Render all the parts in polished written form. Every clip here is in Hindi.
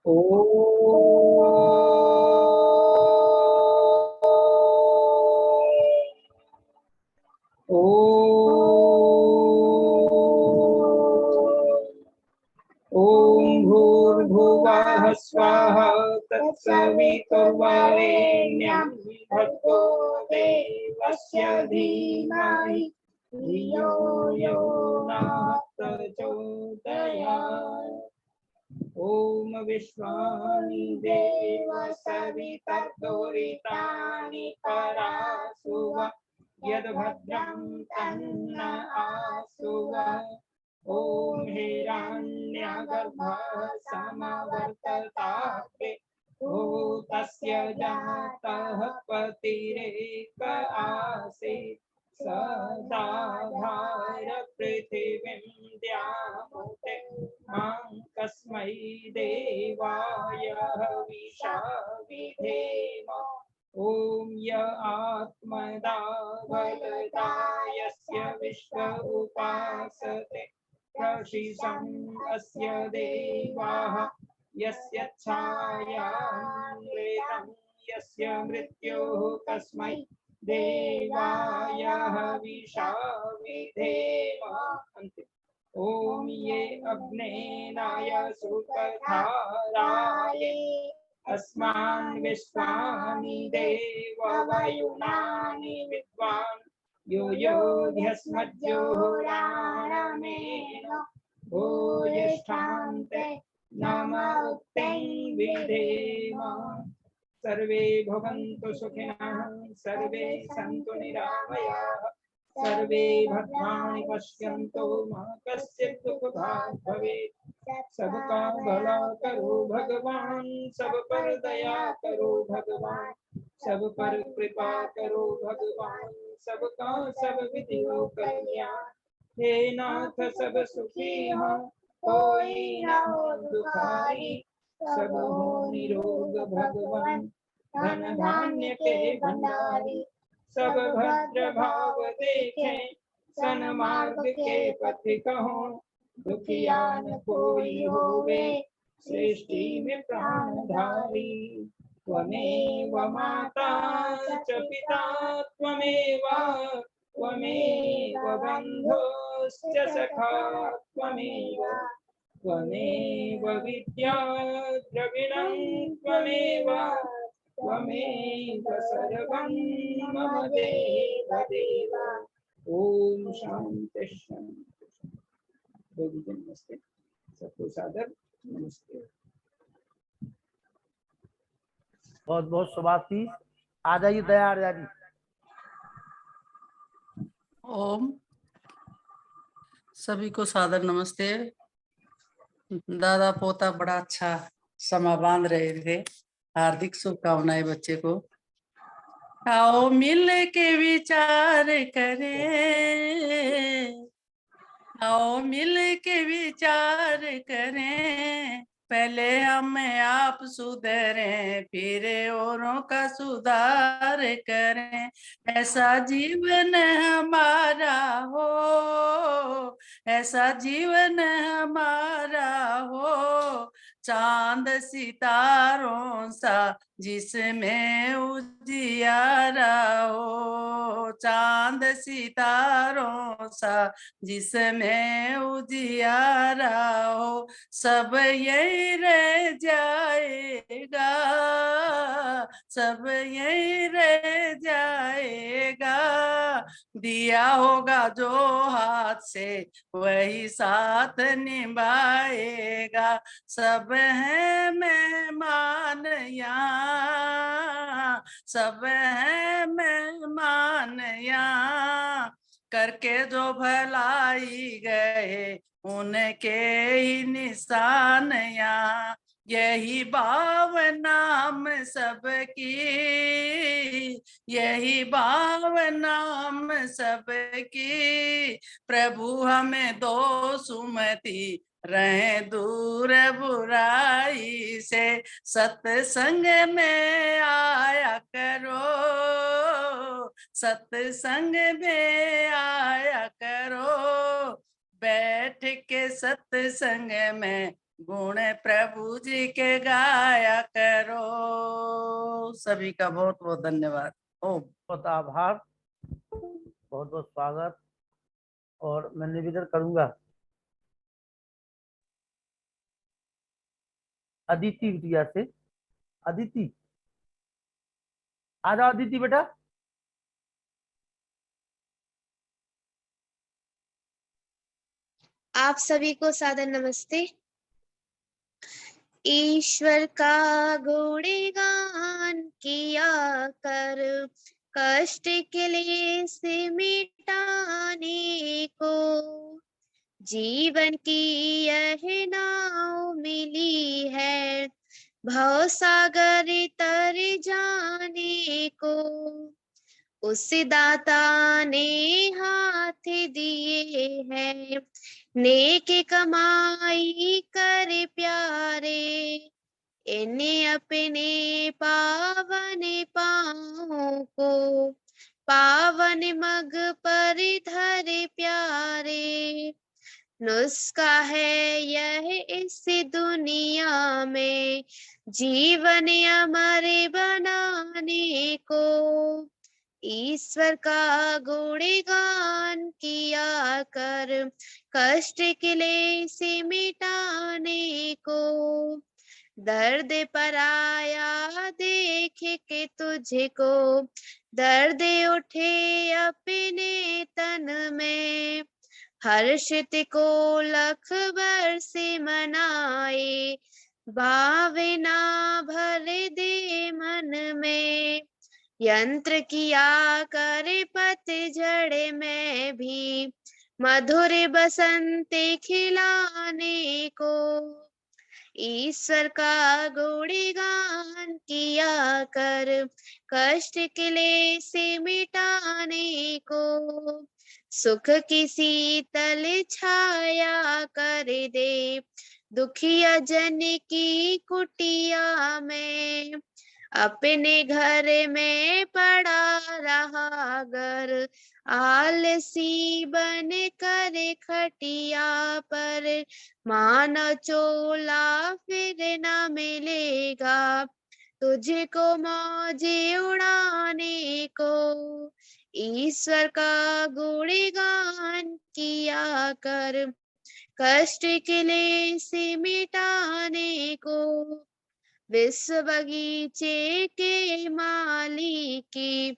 ओ ओम भूर्भुवः स्वः तत्सवितुर्वरेण्यं भर्गो देवस्य धीमहि धियो यो नः प्रचोदयात्। ओम विश्वानि देव सवितर्दुरितानि परासुव यद्भद्रं तन्न आसुव। ओम हिरण्यगर्भः समवर्तताते भूतस्य जातः पतिरेक आसीत् सदाधार पृथिवीं द्यामुते मां कस्मै देवाय हविषा विधेम। ओम य आत्मदा वरदा यस्य विश्व उपासते प्रशिशम् अस्य देवाः यस्य छायान्वितं यस्य मृत्युः कस्मै देवाय हविषा विधेम। ओम ये अग्नेनाय सुतधाराय अस्मान् विश्वानि देव वयुनानि विद्वान् यो योऽध्यस्मज्जुहोराणमेन भूयिष्ठान्ते नम उक्तिं विधेम। सर्वे भवन्तु सुखिनः सर्वे सन्तु निरामयाः सर्वे भद्राणि पश्यन्तु मा कश्चित् दुःखभाग् भवेत्। सबका भला करो भगवान सब पर दया करो भगवान सब पर कृपा करो भगवान सबका सब विधि हो कल्याण। हे नाथ सब सुखी हो कोई न हो दुखाई सब हो निरोग भगवान धन धान्य के भंडारी सब भद्र भाव देखे सन्मार्ग के पथिक हों दुखिया न कोई होवे सृष्टि में प्राणधारी। त्वमेव माता च पिता त्वमेव त्वमेव बन्धुश्च सखा त्वमेव विद्या द्रविणं त्वमेव सर्वं मम देव देव। ओम शांति शांति। नमस्ते सबको सादर नमस्ते। बहुत बहुत शुभाशीष। आ जाइए दयार जी। ओम सभी को सादर नमस्ते। दादा पोता बड़ा अच्छा समा बांध रहे थे। हार्दिक शुभकामनाएं बच्चे को। आओ मिल के विचार करें आओ मिल के विचार करें पहले हमें आप सुधरें फिर औरों का सुधार करें। ऐसा जीवन हमारा हो ऐसा जीवन हमारा हो चांद सितारों सा जिसमें उजियारा हो चांद सितारों सा जिसमें उजियारा हो सब यही रह जाएगा सब यही रह जाएगा। दिया होगा जो हाथ से वही साथ निभाएगा। सब है मेहमान यहाँ सब है मेहमान यहाँ करके जो भलाई गए उनके ही निशान यहाँ। यही भावना हम सबकी यही भावना हम सबकी प्रभु हमें दो सुमति रहे दूर बुराई से। सत्संग में आया करो सत्संग में आया करो बैठ के सत्संग में गुण प्रभु जी के गाया करो। सभी का बहुत बहुत धन्यवाद। ओम। बहुत आभार, बहुत बहुत स्वागत। और मैं निवेदन करूंगा अदिति बिटिया से। अदिति, आ जाओ अदिति बेटा। आप सभी को सादर नमस्ते। ईश्वर का गुणगान किया कर, कष्ट क्लेश मिटाने को। जीवन की यह नाव मिली है, भव सागर तर जाने को। उस दाता ने हाथ दिए हैं, नेक कमाई कर प्यारे। इन्हें अपने पावन पाँव को, पावन मग पर धर प्यारे। नुस्खा है यह इस दुनिया में, जीवन अमर बनाने को। ईश्वर का गुणगान किया कर, कष्ट क्लेश मिटाने को। दर्द पराया देख के तुझको, दर्द उठे अपने तन में। हर्षित को लख बरस मनाए, भावना भर दे मन में। यंत्र किया कर पतझड़ में भी, मधुर बसंत खिलाने को। ईश्वर का गुणगान किया कर, कष्ट क्लेश मिटाने को। सुख की शीतल छाया कर दे, दुखिया जन की कुटिया में। अपने घर में पड़ा रहा घर, आलसी बन कर खटिया पर। मानो चोला फिर न मिलेगा, तुझको मौज उड़ाने को। ईश्वर का गुणगान किया कर, कष्ट क्लेश मिटाने को। विश्व बगीचे के माली की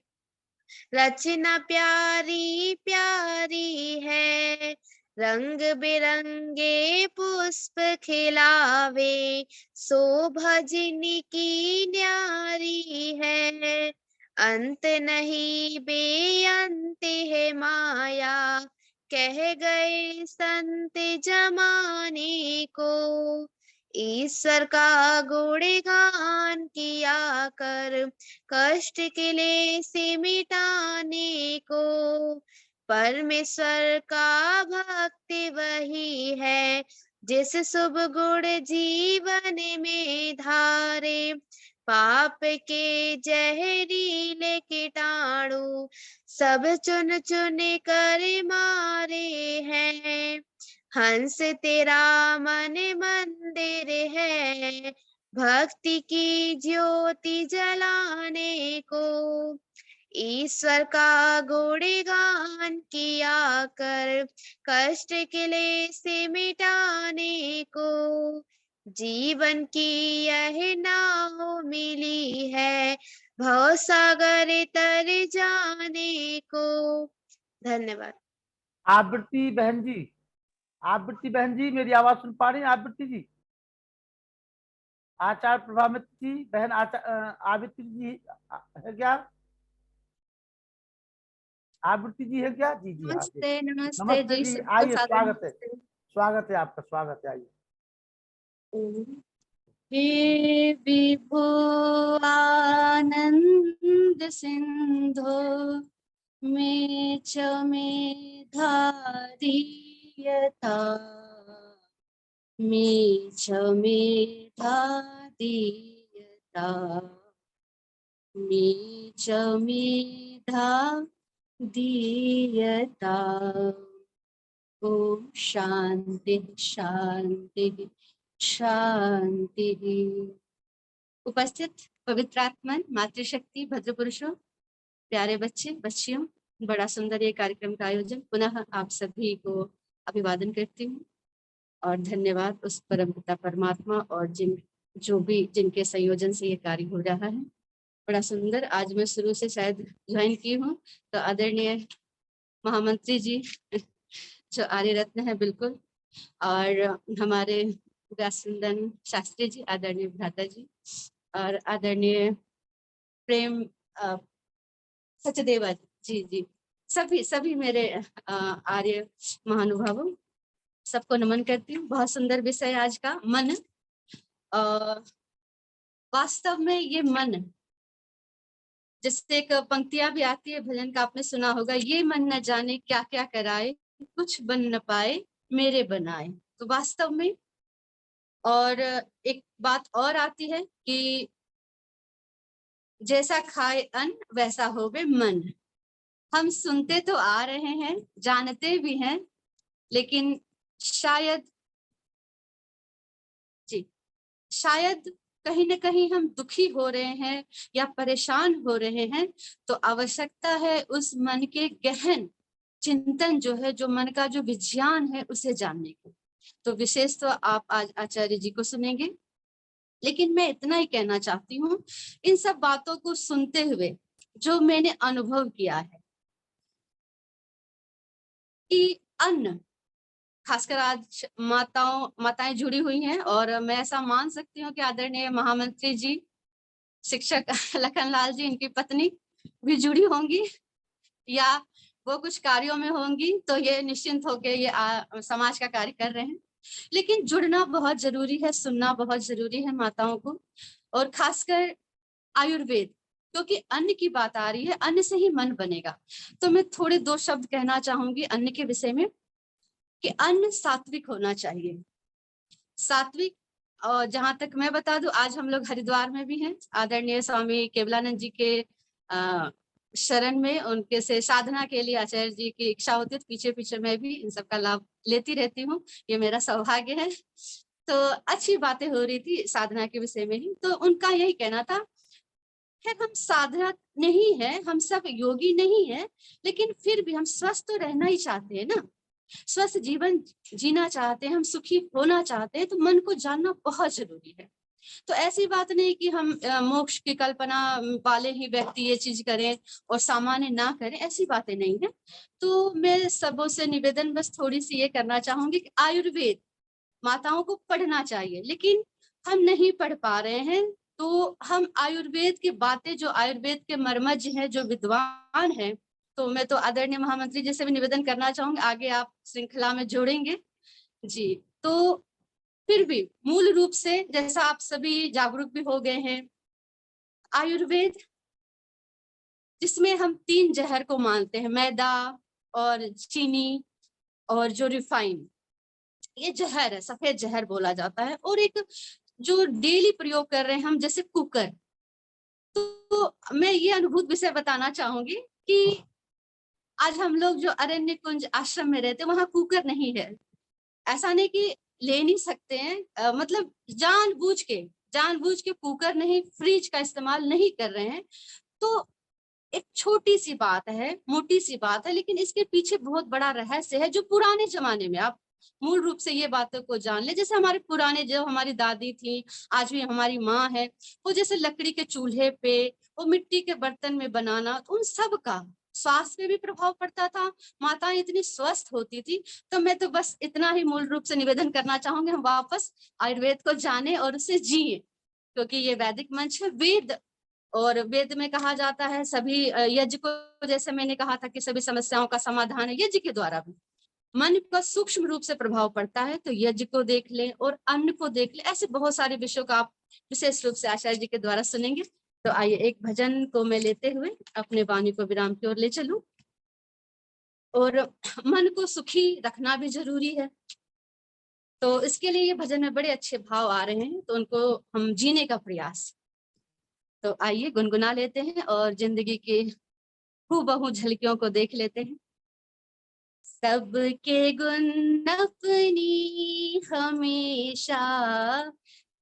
रचना प्यारी प्यारी है। रंग बिरंगे पुष्प खिलावे, शोभा जिनकी न्यारी है। अंत नहीं बेअंत है माया, कह गए संत जमाने को। ईश्वर का गुणगान किया कर, कष्ट क्लेश मिटाने को। परमेश्वर का भक्ति वही है, जिस शुभ गुण जीवन में धारे। पाप के जहरीले कीटाणु सब चुन चुन कर मारे हैं। हंस तेरा मन मंदिर है, भक्ति की ज्योति जलाने को। ईश्वर का गुणगान किया कर, कष्ट क्लेश मिटाने को। जीवन की यह नाव मिली है, भव सागर तर जाने को। धन्यवाद। आवृत्ति बहन जी, आवृत्ति बहन जी, मेरी आवाज सुन पा रही हैं आवृत्ति जी? आचार्य प्रभामित्र जी बहन आवृत्ति जी है क्या? आवृत्ति जी है क्या? जी जी हाँ जी। नमस्ते नमस्ते नमस्ते जी, जी, सबको आइए, सादर स्वागत है, नमस्ते। स्वागत है आपका, स्वागत है, आइए। हे विभो आनंद सिंधो, मे च मेधादीयता, मे च मेधादीयता, मे च मेधादीयता। ओम शांति शांति शांति। उपस्थित पवित्र आत्मन, मातृशक्ति, भद्र पुरुषों, प्यारे बच्चे बच्चियों, बड़ा सुंदर ये कार्यक्रम का आयोजन। पुनः आप सभी को अभिवादन करती हूँ और धन्यवाद उस परम पिता परमात्मा और जिनके संयोजन से ये कार्य हो रहा है। बड़ा सुंदर। आज मैं शुरू से शायद ज्वाइन की हूँ, तो आदरणीय महामंत्री जी जो आर्य रत्न है बिल्कुल, और हमारे व्यासनंदन शास्त्री जी, आदरणीय भ्राता जी, और आदरणीय प्रेम सचदेवा जी जी, सभी मेरे आर्य महानुभावों, सबको नमन करती हूँ। बहुत सुंदर विषय आज का, मन। वास्तव में ये मन, जिससे एक पंक्तियां भी आती है भजन का, आपने सुना होगा, ये मन न जाने क्या क्या कराए, कुछ बन न पाए मेरे बनाए। तो वास्तव में, और एक बात और आती है कि जैसा खाए अन्न वैसा होवे मन। हम सुनते तो आ रहे हैं, जानते भी हैं, लेकिन शायद कहीं न कहीं हम दुखी हो रहे हैं या परेशान हो रहे हैं, तो आवश्यकता है उस मन के गहन चिंतन जो है, जो मन का जो विज्ञान है, उसे जानने की। तो विशेष तो आप आज आचार्य जी को सुनेंगे, लेकिन मैं इतना ही कहना चाहती हूँ, इन सब बातों को सुनते हुए जो मैंने अनुभव किया है कि अन्न, खासकर आज माताएं जुड़ी हुई हैं, और मैं ऐसा मान सकती हूँ कि आदरणीय महामंत्री जी, शिक्षक लखनलाल जी, इनकी पत्नी भी जुड़ी होंगी या वो कुछ कार्यों में होंगी, तो ये निश्चिंत होकर ये समाज का कार्य कर रहे हैं। लेकिन जुड़ना बहुत जरूरी है, सुनना बहुत जरूरी है माताओं को, और खासकर आयुर्वेद, क्योंकि अन्न की बात आ रही है, अन्न से ही मन बनेगा। तो मैं थोड़े दो शब्द कहना चाहूंगी अन्न के विषय में, कि अन्न सात्विक होना चाहिए। सात्विक, और जहां तक मैं बता दूं, आज हम लोग हरिद्वार में भी हैं, आदरणीय स्वामी केवलानंद जी के शरण में, उनके से साधना के लिए आचार्य जी की इच्छा होती है, तो पीछे पीछे मैं भी इन सब का लाभ लेती रहती हूँ, ये मेरा सौभाग्य है। तो अच्छी बातें हो रही थी साधना के विषय में ही, तो उनका यही कहना था कि हम साधक नहीं है, हम सब योगी नहीं है, लेकिन फिर भी हम स्वस्थ तो रहना ही चाहते हैं ना, स्वस्थ जीवन जीना चाहते हैं, हम सुखी होना चाहते हैं, तो मन को जानना बहुत जरूरी है। तो ऐसी बात नहीं कि हम मोक्ष की कल्पना वाले ही व्यक्ति ये चीज करें और सामान्य ना करें, ऐसी बातें नहीं है। तो मैं सबों से निवेदन बस थोड़ी सी ये करना चाहूंगी कि आयुर्वेद माताओं को पढ़ना चाहिए, लेकिन हम नहीं पढ़ पा रहे हैं, तो हम आयुर्वेद की बातें, जो आयुर्वेद के मर्मज्ञ हैं, जो विद्वान हैं, तो मैं तो आदरणीय महामंत्री जी से भी निवेदन करना चाहूंगी, आगे आप श्रृंखला में जोड़ेंगे जी। तो फिर भी मूल रूप से, जैसा आप सभी जागरूक भी हो गए हैं, आयुर्वेद जिसमें हम 3 जहर को मानते हैं, मैदा और चीनी और जो रिफाइन, ये जहर है, सफेद जहर बोला जाता है। और एक जो डेली प्रयोग कर रहे हैं हम, जैसे कुकर, तो मैं ये अनुभूत विषय बताना चाहूंगी कि आज हम लोग जो अरण्य कुंज आश्रम में रहते हैं, वहां कुकर नहीं है। ऐसा नहीं कि ले नहीं सकते हैं, मतलब जानबूझ के कुकर नहीं, फ्रिज का इस्तेमाल नहीं कर रहे हैं। तो एक छोटी सी बात है, मोटी सी बात है, लेकिन इसके पीछे बहुत बड़ा रहस्य है, जो पुराने जमाने में, आप मूल रूप से ये बातों को जान ले, जैसे हमारे पुराने, जो हमारी दादी थी, आज भी हमारी माँ है, वो जैसे लकड़ी के चूल्हे पे, वो मिट्टी के बर्तन में बनाना, तो उन सब का स्वास्थ्य पे भी प्रभाव पड़ता था, माताएं इतनी स्वस्थ होती थी। तो मैं तो बस इतना ही मूल रूप से निवेदन करना चाहूंगी, हम वापस आयुर्वेद को जाने और उसे जिए, क्योंकि ये वैदिक मंच है। वेद, और वेद में कहा जाता है सभी यज्ञ को, जैसे मैंने कहा था कि सभी समस्याओं का समाधान है यज्ञ के द्वारा भी। मन का सूक्ष्म रूप से प्रभाव पड़ता है, तो यज्ञ को देख लें और अन्न को देख लें, ऐसे बहुत सारे विषयों का आप विशेष रूप से आचार्य जी के द्वारा सुनेंगे। तो आइए एक भजन को मैं लेते हुए अपने वाणी को विराम की ओर ले चलूं। और मन को सुखी रखना भी जरूरी है, तो इसके लिए ये भजन में बड़े अच्छे भाव आ रहे हैं, तो उनको हम जीने का प्रयास, तो आइए गुनगुना लेते हैं और जिंदगी के हूबहू झलकियों को देख लेते हैं। सबके गुण अपनी हमेशा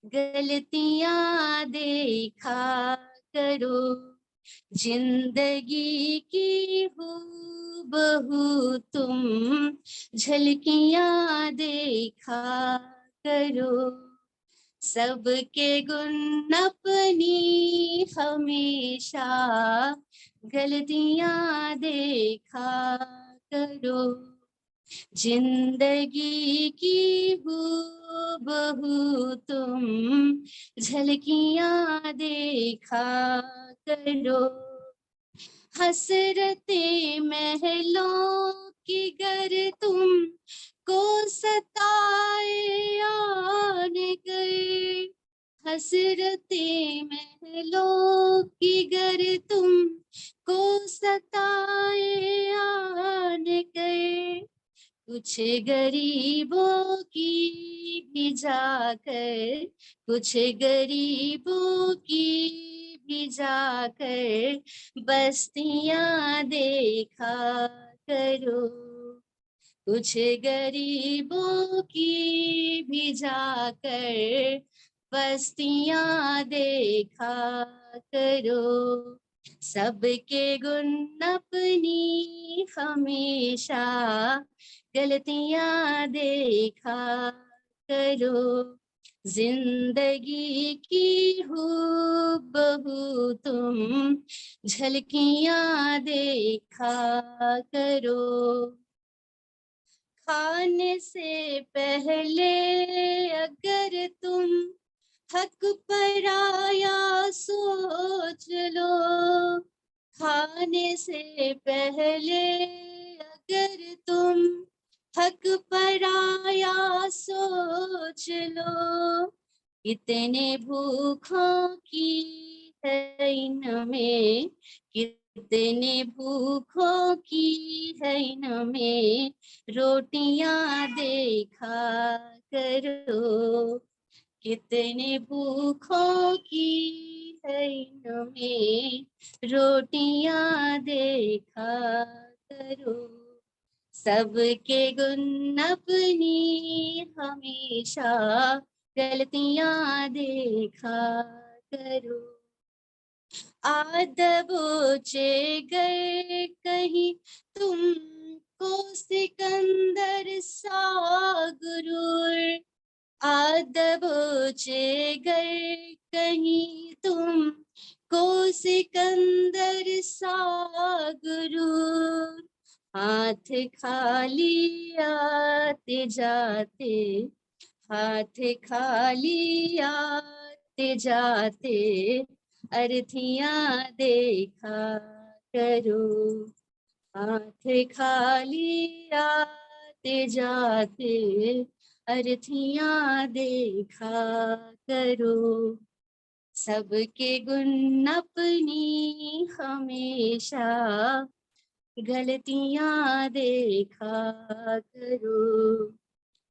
गलतियां देखा करो, जिंदगी की हूबहू तुम झलकियां देखा करो। सबके गुण अपनी हमेशा गलतियां देखा करो, जिंदगी की हूबहू तुम झलकियां देखा करो। हसरते महलों की गर तुम को सताए आन गए, हसरते महलों की गर तुम को सताए आन गए, कुछ गरीबों की भी जाकर, कुछ गरीबों की भी जाकर बस्तियां देखा करो, कुछ गरीबों की भी जाकर बस्तियां देखा करो। सबके गुण अपनी हमेशा गलतियां देखा करो, जिंदगी की हूबहू तुम झलकियां देखा करो। खाने से पहले अगर तुम हक पराया सोच लो, खाने से पहले अगर तुम हक पराया सोच लो, कितने भूखों की है इनमें, कितने भूखों की है इनमें रोटियां देखा करो, कितने भूखों की है इनमें रोटियां देखा करो। सबके गुण अपनी हमेशा गलतियां देखा करो, दबोचे गए कहीं तुमको सिकंदर सा गुरूर, दबोचे गए कहीं तुमको सिकंदर सा गुरूर, हाथ खाली आते जाते, हाथ खाली आते जाते अर्थियां देखा करो, हाथ खाली आते जाते अर्थियां देखा करो। सबके गुण अपनी हमेशा गलतियां देखा करो,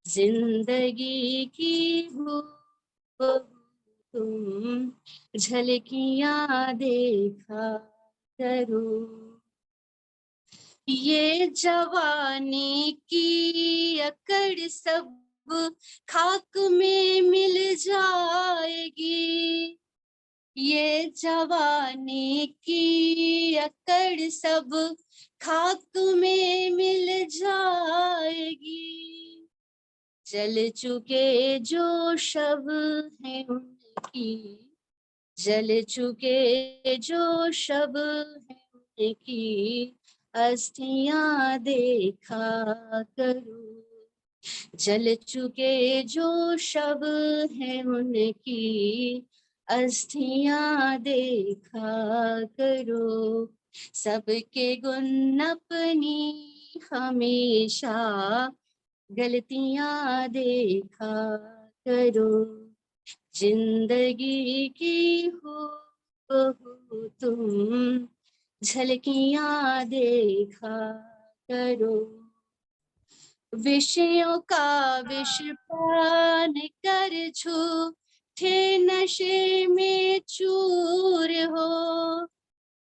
जिंदगी की हूबहू तुम झलकियां देखा करो। ये जवानी की अकड़ सब खाक में मिल जाएगी, ये जवानी की अकड़ सब खाक में मिल जाएगी, जल चुके जो शव हैं उनकी, जल चुके जो शव हैं उनकी अस्थियां देखा करो, जल चुके जो शव हैं उनकी अस्थियां देखा करो। सबके गुण अपनी हमेशा गलतियां देखा करो, जिंदगी की हूबहू तुम झलकियां देखा करो। विषयों का विष पान कर झूठे नशे में चूर हो,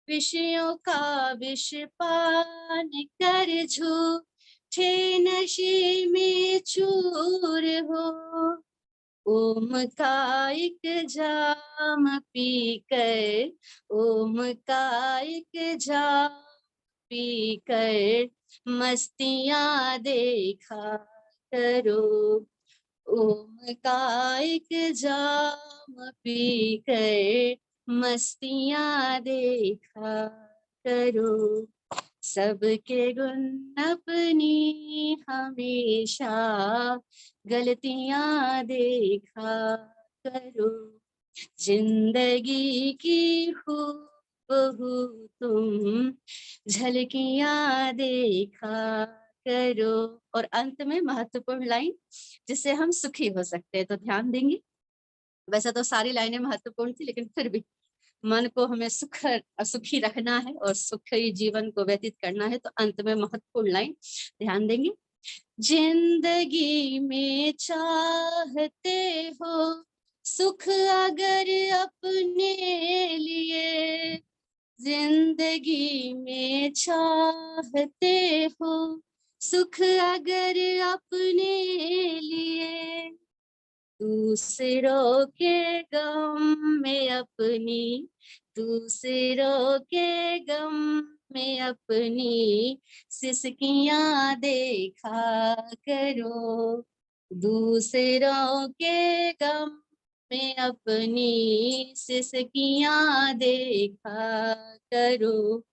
विषयों का विष पान कर झूठे उठे नशे में चूर हो, ओम का एक जाम पीकर, ओम का एक जाम पीकर मस्तियां देखा करो, ओम का एक जाम पीकर मस्तियां देखा करो, सबके गुण अपनी हमेशा गलतियां देखा करो, जिंदगी की हूबहू तुम झलकियां देखा करो। और अंत में महत्वपूर्ण लाइन, जिससे हम सुखी हो सकते हैं, तो ध्यान देंगे। वैसे तो सारी लाइनें महत्वपूर्ण थी, लेकिन फिर भी मन को हमें सुखी रखना है और सुखी जीवन को व्यतीत करना है, तो अंत में महत्वपूर्ण लाइन ध्यान देंगे। जिंदगी में चाहते हो सुख अगर अपने लिए, जिंदगी में चाहते हो सुख अगर अपने लिए, दूसरों के गम में अपनी, दूसरों के गम में अपनी सिसकियां देखा करो, दूसरों के गम में अपनी सिसकियां देखा करो,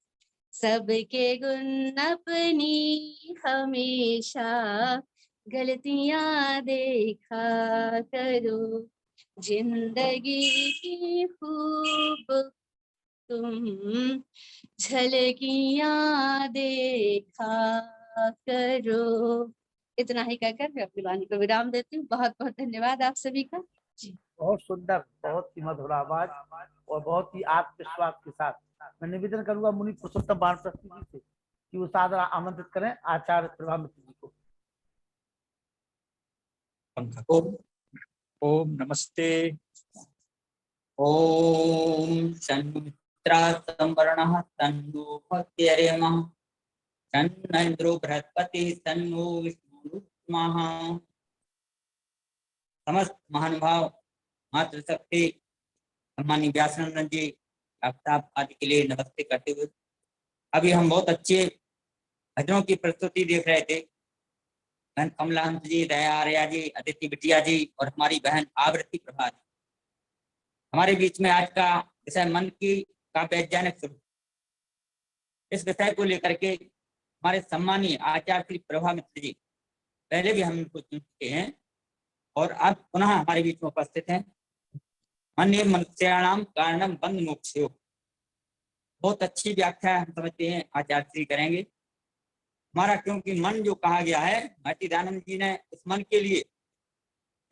सबके गुण अपनी हमेशा गलतियां देखा करो, जिंदगी की खूब तुम झलकियां देखा करो। इतना ही कहकर मैं अपनी वाणी को विराम देती हूँ। बहुत बहुत धन्यवाद आप सभी का। जी बहुत सुंदर, बहुत ही मधुर आवाज और बहुत ही आत्मविश्वास के साथ मैं निवेदन करूंगा मुनि पुरुषोत्तम वानप्रस्थी जी से कि वो सादर आमंत्रित करें आचार्य प्रभा मित्र जी को। ओम ओम नमस्ते। ओम संवरणः तन्नो भक्त्यर्यमः तन्न इंद्रो बृहस्पतिः तन्नो विष्णुरुक्मः। समस्त महानुभाव, मातृशक्ति, सम्मानीय व्यासनंदन जी, आफ्ताब आदि के लिए नमस्ते करते हुए, अभी हम बहुत अच्छे भजनों की प्रस्तुति देख रहे थे। बहन कमला हंस जी, दया आर्या जी, अदिति बिटिया जी और हमारी बहन आवृत्ति प्रभा जी। हमारे बीच में आज का विषय मन का वैज्ञानिक स्वरूप, इस विषय को लेकर के हमारे सम्मानीय आचार्य श्री प्रभा मित्र जी, पहले भी हम इनको सुन चुके हैं और अब पुनः हमारे बीच में उपस्थित हैं। मन एवं मनुष्याणाम कारणम बंध मोक्षयो, बहुत अच्छी व्याख्या हम समझते हैं आचार्य श्री करेंगे। हमारा क्योंकि मन जो कहा गया है, महर्षि दयानंद जी ने इस मन के लिए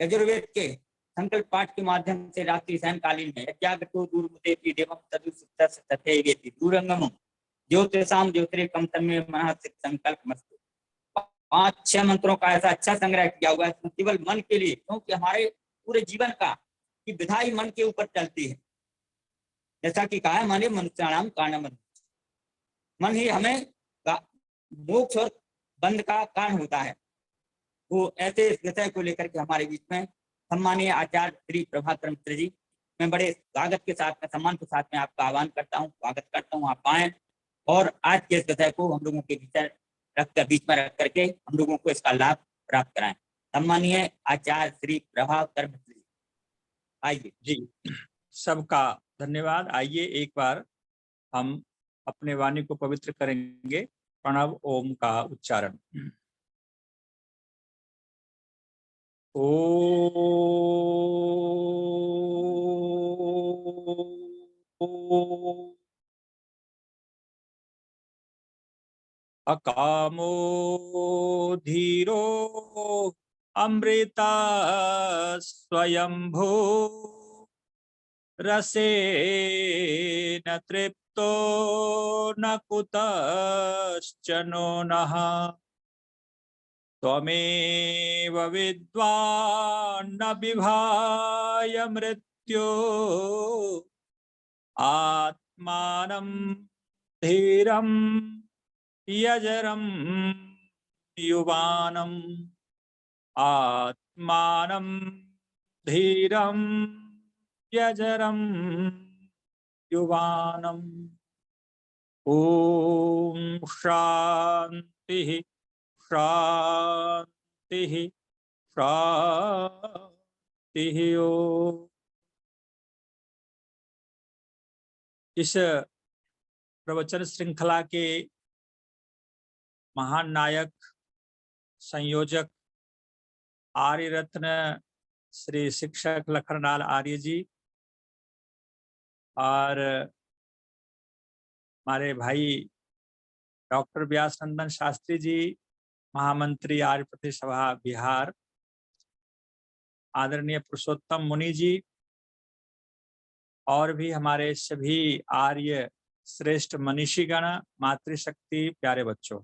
यजुर्वेद के संकल्प पाठ के माध्यम से रात्रि सायंकालीन में यज्ञागतो दूरमुदेति देवम तदुसुप्तस्य तथैवेति दूरंगम ज्योतिषाम ज्योतिरेकम तन्मे मनः सिद्ध संकल्पमस्तु, 5-6 मंत्रों का ऐसा अच्छा संग्रह किया हुआ है केवल मन के लिए, क्योंकि हमारे पूरे जीवन का की विधाई मन के ऊपर चलती है। जैसा कि कहा है, माने मनुष्याणाम कारणम, मन ही हमें मोक्ष और बंध का कारण होता है। वो ऐसे इस विषय को लेकर के हमारे बीच में सम्मानीय आचार्य श्री प्रभाकर मित्र जी, मैं बड़े स्वागत के साथ में, सम्मान के साथ में आपका आह्वान करता हूँ, स्वागत करता हूँ, आप आए और आज के इस विषय को हम लोगों के भीतर रखकर, बीच में रख करके हम लोगों को इसका लाभ प्राप्त कराएं। सम्मानीय आचार्य श्री प्रभाकर मित्र जी, आइए। जी, सबका धन्यवाद। आइए एक बार हम अपने वाणी को पवित्र करेंगे प्रणव ओम का उच्चारण। ओ अकामो धीरो अमृता स्वयंभू रसेन तृप्तो न कुतश्चनो नः त्वमेव विद्वान् न विभाय मृत्यो आत्मानं धीरं यजरं युवानम आत्मानं धीरं यजरं युवानम। ओम शांति शांति शांति। ओम। इस प्रवचन श्रृंखला के महान नायक संयोजक आर्य रत्न श्री शिक्षक लखनलाल आर्य जी और हमारे भाई डॉक्टर व्यासनंदन शास्त्री जी, महामंत्री आर्य प्रदेश सभा बिहार, आदरणीय पुरुषोत्तम मुनि जी और भी हमारे सभी आर्य श्रेष्ठ मनीषीगण, मातृशक्ति, प्यारे बच्चों।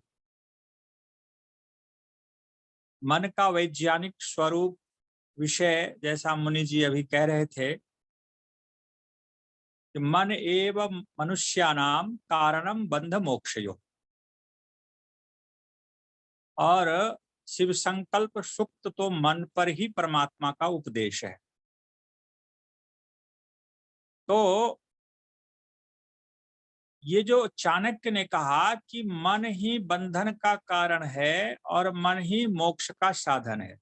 मन का वैज्ञानिक स्वरूप विषय, जैसा मुनि जी अभी कह रहे थे कि मन एवं मनुष्यानाम कारणम बंध मोक्षयो, और शिव संकल्प सुक्त तो मन पर ही परमात्मा का उपदेश है। तो ये जो चाणक्य ने कहा कि मन ही बंधन का कारण है और मन ही मोक्ष का साधन है,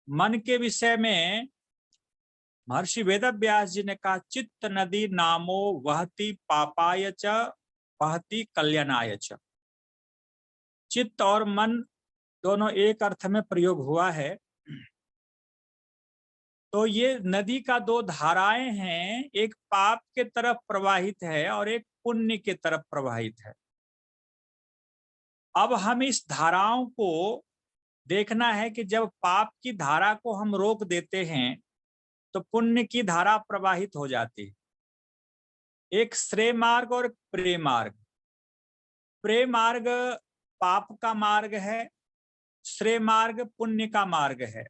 मन के विषय में महर्षि वेदव्यास जी ने कहा चित्त नदी नामो वहति पापाय च वहति कल्याणाय च। चित्त और मन दोनों एक अर्थ में प्रयोग हुआ है। तो ये नदी का दो धाराएं हैं, एक पाप के तरफ प्रवाहित है और एक पुण्य के तरफ प्रवाहित है। अब हम इस धाराओं को देखना है कि जब पाप की धारा को हम रोक देते हैं तो पुण्य की धारा प्रवाहित हो जाती है। एक श्रेय मार्ग और प्रेय मार्ग। प्रेय मार्ग पाप का मार्ग है, श्रेय मार्ग पुण्य का मार्ग है।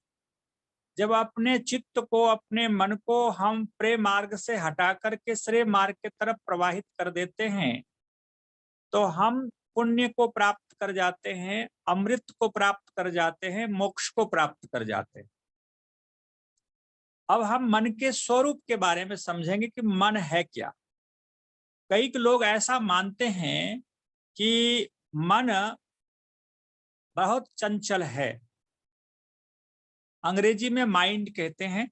जब अपने चित्त को, अपने मन को हम प्रेय मार्ग से हटा करके श्रेय मार्ग की तरफ प्रवाहित कर देते हैं तो हम पुण्य को प्राप्त कर जाते हैं, अमृत को प्राप्त कर जाते हैं, मोक्ष को प्राप्त कर जाते हैं। अब हम मन के स्वरूप के बारे में समझेंगे कि मन है क्या। कई लोग ऐसा मानते हैं कि मन बहुत चंचल है, अंग्रेजी में माइंड कहते हैं।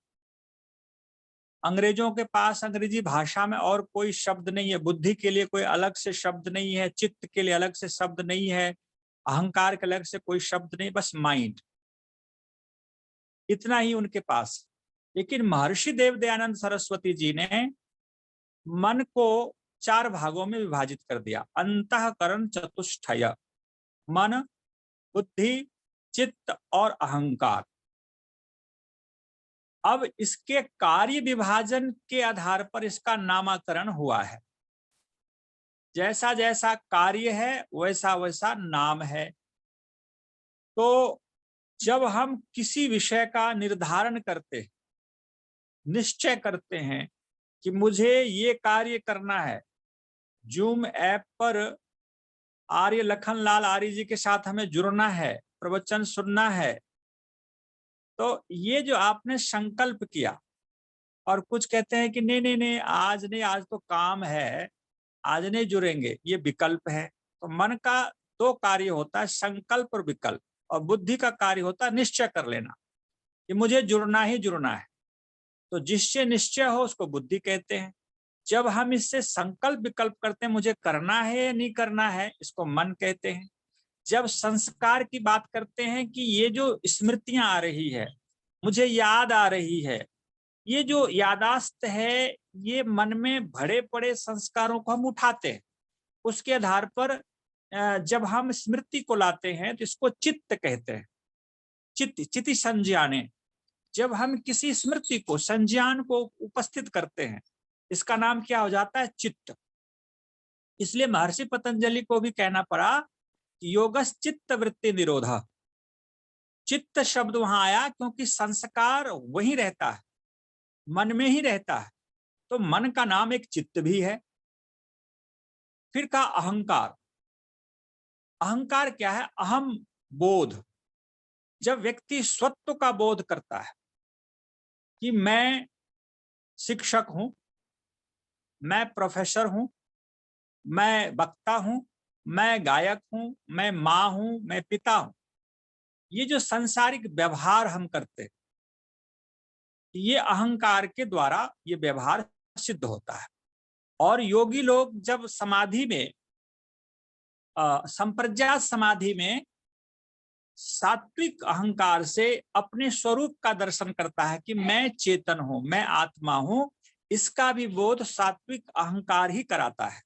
अंग्रेजों के पास अंग्रेजी भाषा में और कोई शब्द नहीं है, बुद्धि के लिए कोई अलग से शब्द नहीं है, चित्त के लिए अलग से शब्द नहीं है, अहंकार के अलग से कोई शब्द नहीं, बस माइंड, इतना ही उनके पास। लेकिन महर्षि देव दयानंद सरस्वती जी ने मन को 4 भागों में विभाजित कर दिया। अंतःकरण चतुष्टय, मन, बुद्धि, चित्त और अहंकार। अब इसके कार्य विभाजन के आधार पर इसका नामकरण हुआ है। जैसा जैसा कार्य है वैसा वैसा नाम है। तो जब हम किसी विषय का निर्धारण करते हैं, निश्चय करते हैं कि मुझे ये कार्य करना है, जूम ऐप पर आर्य लखनलाल आर्य जी के साथ हमें जुड़ना है, प्रवचन सुनना है, तो ये जो आपने संकल्प किया, और कुछ कहते हैं कि नहीं नहीं नहीं आज नहीं, आज तो काम है, आज नहीं जुड़ेंगे, ये विकल्प है। तो मन का 2 कार्य होता है, संकल्प और विकल्प, और बुद्धि का कार्य होता है निश्चय कर लेना कि मुझे जुड़ना ही जुड़ना है। तो जिससे निश्चय हो उसको बुद्धि कहते हैं। जब हम इससे संकल्प विकल्प करते हैं मुझे करना है या नहीं करना है, इसको मन कहते हैं। जब संस्कार की बात करते हैं कि ये जो स्मृतियां आ रही है, मुझे याद आ रही है, ये जो यादाश्त है, ये मन में भरे पड़े संस्कारों को हम उठाते हैं, उसके आधार पर जब हम स्मृति को लाते हैं तो इसको चित्त कहते हैं। चिति संज्ञाने, जब हम किसी स्मृति को, संज्ञान को उपस्थित करते हैं, इसका नाम क्या हो जाता है? चित्त। इसलिए महर्षि पतंजलि को भी कहना पड़ा कि योगस चित्त वृत्ति निरोधा। चित्त शब्द वहां आया क्योंकि संस्कार वही रहता है, मन में ही रहता है, तो मन का नाम एक चित्त भी है। फिर का अहंकार। अहंकार क्या है? अहम बोध। जब व्यक्ति स्वत्व का बोध करता है कि मैं शिक्षक हूं, मैं प्रोफेसर हूं, मैं वक्ता हूं, मैं गायक हूं, मैं मां हूं, मैं पिता हूं, ये जो सांसारिक व्यवहार हम करते हैं, ये अहंकार के द्वारा ये व्यवहार सिद्ध होता है। और योगी लोग जब समाधि में संप्रज्ञात समाधि में सात्विक अहंकार से अपने स्वरूप का दर्शन करता है कि मैं चेतन हूं, मैं आत्मा हूं, इसका भी बोध सात्विक अहंकार ही कराता है।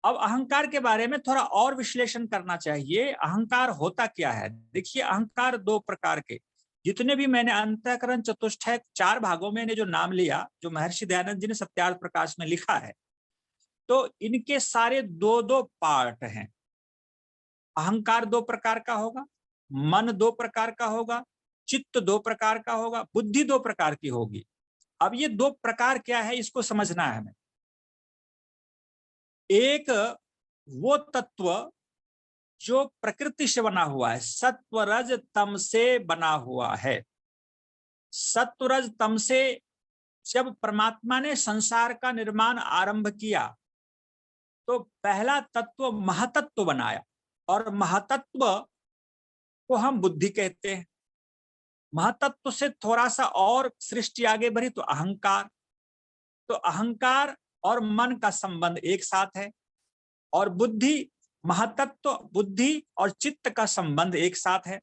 अब अहंकार के बारे में थोड़ा और विश्लेषण करना चाहिए। अहंकार होता क्या है? देखिए, अहंकार दो प्रकार के, जितने भी मैंने अंतःकरण चतुष्टय 4 भागों में जो नाम लिया, जो महर्षि दयानंद जी ने सत्यार्थ प्रकाश में लिखा है, तो इनके सारे दो दो पार्ट हैं। अहंकार 2 प्रकार का होगा, मन 2 प्रकार का होगा, चित्त 2 प्रकार का होगा, बुद्धि 2 प्रकार की होगी। अब ये 2 प्रकार क्या है, इसको समझना है हमें। एक वो तत्व जो प्रकृति से बना हुआ है, सत्व रज तम से बना हुआ है। सत्व रज तम से जब परमात्मा ने संसार का निर्माण आरंभ किया तो पहला तत्व महतत्व बनाया, और महतत्व को हम बुद्धि कहते हैं। महतत्व से थोड़ा सा और सृष्टि आगे बढ़ी तो अहंकार। तो अहंकार और मन का संबंध एक साथ है, और बुद्धि, महतत्व, बुद्धि और चित्त का संबंध एक साथ है।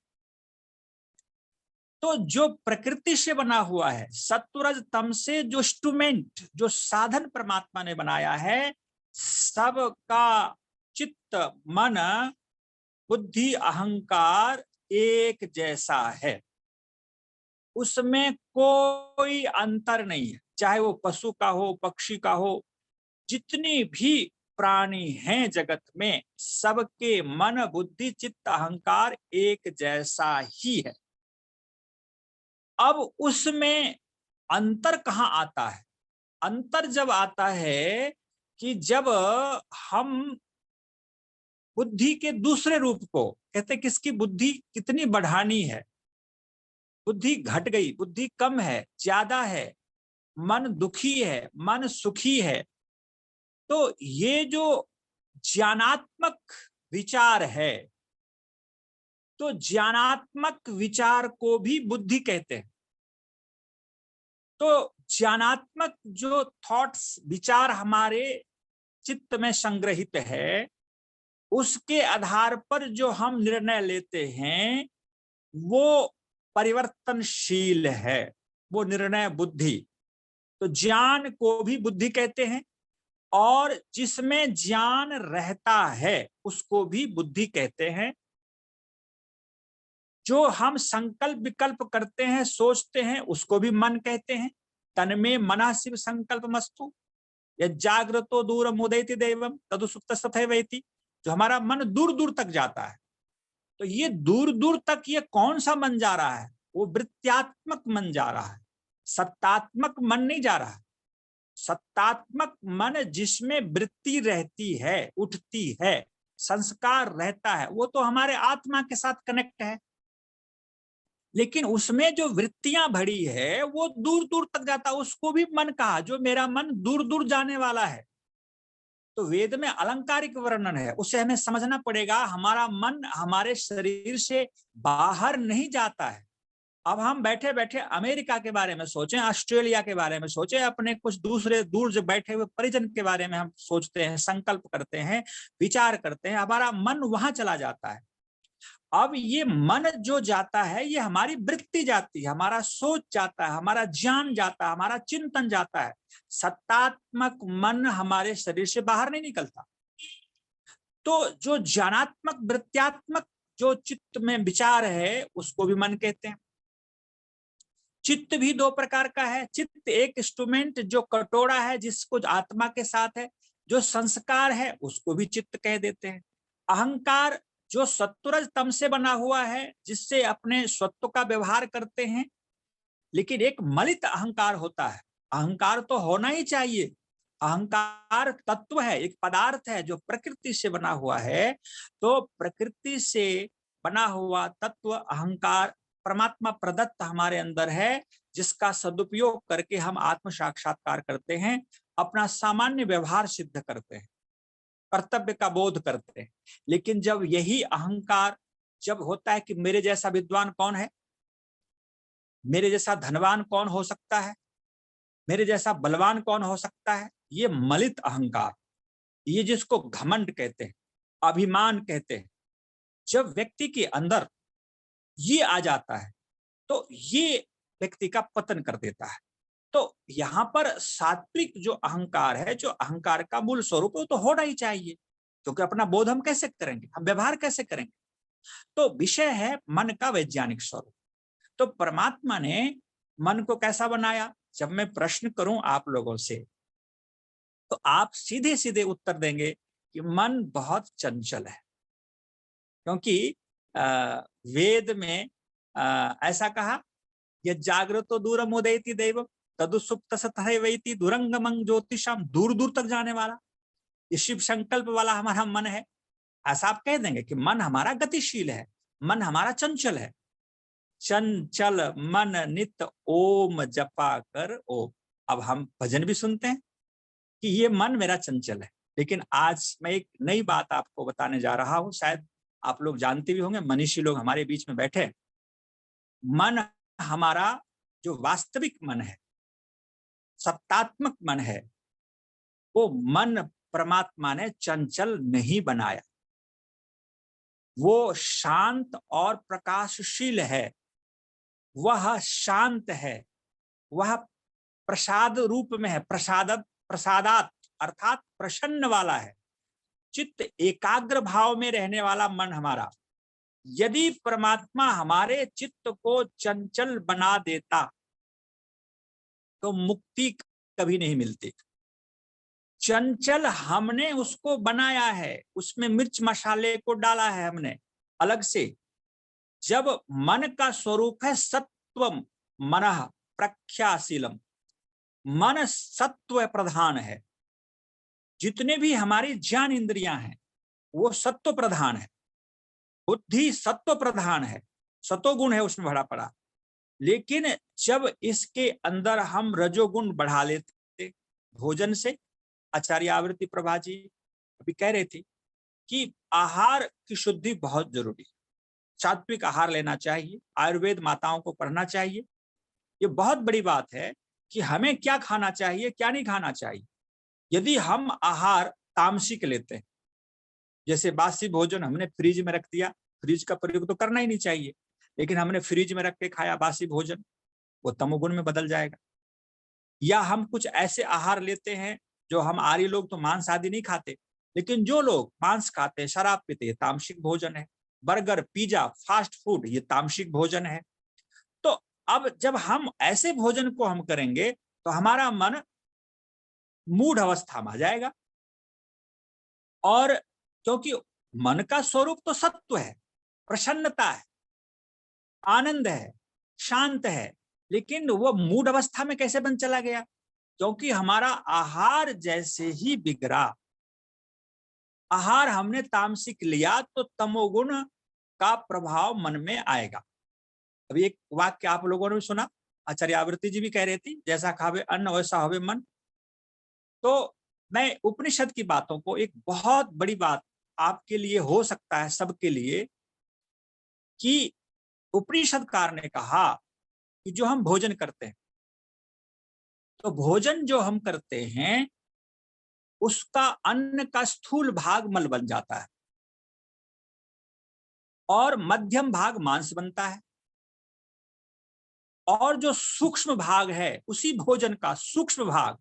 तो जो प्रकृति से बना हुआ है, सत्वरज तम से जो इंस्ट्रूमेंट, जो साधन परमात्मा ने बनाया है, सबका चित्त, मन, बुद्धि, अहंकार एक जैसा है, उसमें कोई अंतर नहीं है। चाहे वो पशु का हो, पक्षी का हो, जितनी भी प्राणी हैं जगत में, सबके मन, बुद्धि, चित्त, अहंकार एक जैसा ही है। अब उसमें अंतर कहाँ आता है? अंतर जब आता है कि जब हम बुद्धि के दूसरे रूप को कहते, किसकी बुद्धि कितनी बढ़ानी है, बुद्धि घट गई, बुद्धि कम है, ज्यादा है, मन दुखी है, मन सुखी है, तो ये जो ज्ञानात्मक विचार है, तो ज्ञानात्मक विचार को भी बुद्धि कहते हैं। तो ज्ञानात्मक जो थॉट्स, विचार हमारे चित्त में संग्रहित है, उसके आधार पर जो हम निर्णय लेते हैं, वो परिवर्तनशील है, वो निर्णय बुद्धि। तो ज्ञान को भी बुद्धि कहते हैं, और जिसमें ज्ञान रहता है उसको भी बुद्धि कहते हैं। जो हम संकल्प विकल्प करते हैं, सोचते हैं, उसको भी मन कहते हैं। तन में मना शिव संकल्प मस्तु, या जागृतो दूर मुदयति देवम तदु सुप्त तथैवेति। जो हमारा मन दूर दूर तक जाता है, तो ये दूर दूर तक ये कौन सा मन जा रहा है? वो वृत्त्यात्मक मन जा रहा है, सत्तात्मक मन नहीं जा रहा है। सत्तात्मक मन जिसमें वृत्ति रहती है, उठती है, संस्कार रहता है, वो तो हमारे आत्मा के साथ कनेक्ट है। लेकिन उसमें जो वृत्तियां भरी है वो दूर दूर तक जाता है, उसको भी मन कहा। जो मेरा मन दूर दूर जाने वाला है, तो वेद में अलंकारिक वर्णन है, उसे हमें समझना पड़ेगा। हमारा मन हमारे शरीर से बाहर नहीं जाता है। अब हम बैठे बैठे अमेरिका के बारे में सोचें, ऑस्ट्रेलिया के बारे में सोचें, अपने कुछ दूसरे दूर जो बैठे हुए परिजन के बारे में हम सोचते हैं, संकल्प करते हैं, विचार करते हैं, हमारा मन वहां चला जाता है। अब ये मन जो जाता है, ये हमारी वृत्ति जाती है, हमारा सोच जाता है, हमारा ज्ञान जाता है, हमारा चिंतन जाता है। सत्तात्मक मन हमारे शरीर से बाहर नहीं निकलता। तो जो ज्ञानात्मक, वृत्त्यात्मक जो चित्त में विचार है, उसको भी मन कहते हैं। चित्त भी 2 प्रकार का है। चित्त एक इंस्ट्रूमेंट, जो कटोरा है, जिसको आत्मा के साथ है, जो संस्कार है, उसको भी चित्त कह देते हैं। अहंकार जो सत्वरज तम से बना हुआ है, जिससे अपने स्वत्व का व्यवहार करते हैं। लेकिन एक मलित अहंकार होता है। अहंकार तो होना ही चाहिए, अहंकार तत्व है, एक पदार्थ है जो प्रकृति से बना हुआ है। तो प्रकृति से बना हुआ तत्व अहंकार परमात्मा प्रदत्त हमारे अंदर है, जिसका सदुपयोग करके हम आत्म साक्षात्कार करते हैं, अपना सामान्य व्यवहार सिद्ध करते हैं, कर्तव्य का बोध करते हैं। लेकिन जब यही अहंकार जब होता है कि मेरे जैसा विद्वान कौन है, मेरे जैसा धनवान कौन हो सकता है, मेरे जैसा बलवान कौन हो सकता है, ये मलित अहंकार, ये जिसको घमंड कहते हैं, अभिमान कहते हैं, जब व्यक्ति के अंदर ये आ जाता है तो ये व्यक्ति का पतन कर देता है। तो यहाँ पर सात्विक जो अहंकार है, जो अहंकार का मूल स्वरूप है, तो होना ही चाहिए, क्योंकि अपना बोध हम कैसे करेंगे, हम व्यवहार कैसे करेंगे। तो विषय है मन का वैज्ञानिक स्वरूप। तो परमात्मा ने मन को कैसा बनाया? जब मैं प्रश्न करूं आप लोगों से तो आप सीधे सीधे उत्तर देंगे कि मन बहुत चंचल है, क्योंकि वेद में ऐसा कहा, यह जागृतो दूरम उदयति दैव तदुसुप्त सतहैवैति दुरंगमं ज्योतिषाम, दूर दूर तक जाने वाला ये शिव संकल्प वाला हमारा मन है। ऐसा आप कह देंगे कि मन हमारा गतिशील है, मन हमारा चंचल है। चंचल मन नित ओम जपा कर ओम। अब हम भजन भी सुनते हैं कि ये मन मेरा चंचल है, लेकिन आज मैं एक नई बात आपको बताने जा रहा हूं, शायद आप लोग जानते भी होंगे, मनीषी लोग हमारे बीच में बैठे। मन हमारा जो वास्तविक मन है, सत्तात्मक मन है, वो मन परमात्मा ने चंचल नहीं बनाया। वो शांत और प्रकाशशील है, वह शांत है, वह प्रसाद रूप में है, प्रसादात अर्थात प्रसन्न वाला है, चित्त एकाग्र भाव में रहने वाला मन हमारा। यदि परमात्मा हमारे चित्त को चंचल बना देता तो मुक्ति कभी नहीं मिलती। चंचल हमने उसको बनाया है, उसमें मिर्च मसाले को डाला है हमने अलग से। जब मन का स्वरूप है सत्वम मनः प्रख्याशीलम, मन सत्व प्रधान है। जितने भी हमारी ज्ञान इंद्रियां हैं वो सत्व प्रधान है, बुद्धि सत्व प्रधान है, सतोगुण है उसमें भरा पड़ा। लेकिन जब इसके अंदर हम रजोगुण बढ़ा लेते भोजन से, आचार्य आवृत्ति प्रभा जी अभी कह रहे थे कि आहार की शुद्धि बहुत जरूरी है, सात्विक आहार लेना चाहिए, आयुर्वेद माताओं को पढ़ना चाहिए। ये बहुत बड़ी बात है कि हमें क्या खाना चाहिए, क्या नहीं खाना चाहिए। यदि हम आहार तामसिक लेते हैं, जैसे बासी भोजन हमने फ्रिज में रख दिया, फ्रिज का प्रयोग तो करना ही नहीं चाहिए, लेकिन हमने फ्रिज में रख के खाया बासी भोजन, वो तमोगुण में बदल जाएगा। या हम कुछ ऐसे आहार लेते हैं, जो हम आर्य लोग तो मांस आदि नहीं खाते, लेकिन जो लोग मांस खाते हैं, शराब पीते, ये तामसिक भोजन है। बर्गर, पिज्जा, फास्ट फूड, ये तामसिक भोजन है। तो अब जब हम ऐसे भोजन को हम करेंगे तो हमारा मन मूढ़ अवस्था में आ जाएगा। और क्योंकि मन का स्वरूप तो सत्व है, प्रसन्नता है, आनंद है, शांत है, लेकिन वो मूढ़ अवस्था में कैसे बन चला गया? क्योंकि हमारा आहार जैसे ही बिगड़ा, आहार हमने तामसिक लिया तो तमोगुण का प्रभाव मन में आएगा। अभी एक वाक्य आप लोगों ने भी सुना, आचार्य आवृत्ति जी भी कह रही थी, जैसा खावे अन्न वैसा होवे मन। तो मैं उपनिषद की बातों को, एक बहुत बड़ी बात आपके लिए हो सकता है, सबके लिए, कि उपनिषदकार ने कहा कि जो हम भोजन करते हैं, तो भोजन जो हम करते हैं उसका अन्न का स्थूल भाग मल बन जाता है और मध्यम भाग मांस बनता है, और जो सूक्ष्म भाग है उसी भोजन का सूक्ष्म भाग,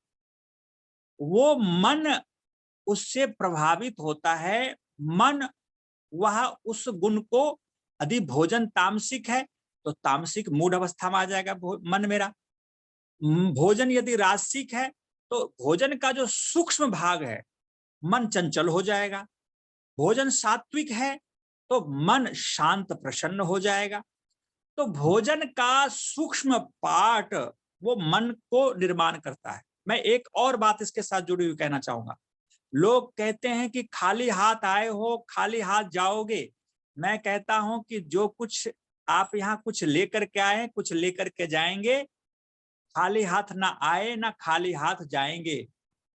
वो मन उससे प्रभावित होता है। मन वह उस गुण को, यदि भोजन तामसिक है तो तामसिक मूढ़ अवस्था में आ जाएगा मन मेरा। भोजन यदि राजसिक है तो भोजन का जो सूक्ष्म भाग है मन चंचल हो जाएगा। भोजन सात्विक है तो मन शांत प्रसन्न हो जाएगा। तो भोजन का सूक्ष्म पार्ट वो मन को निर्माण करता है। मैं एक और बात इसके साथ जुड़ी हुई कहना चाहूंगा। लोग कहते हैं कि खाली हाथ आए हो, खाली हाथ जाओगे। मैं कहता हूं कि जो कुछ आप यहाँ कुछ लेकर के आए, कुछ लेकर के जाएंगे। खाली हाथ ना आए ना खाली हाथ जाएंगे।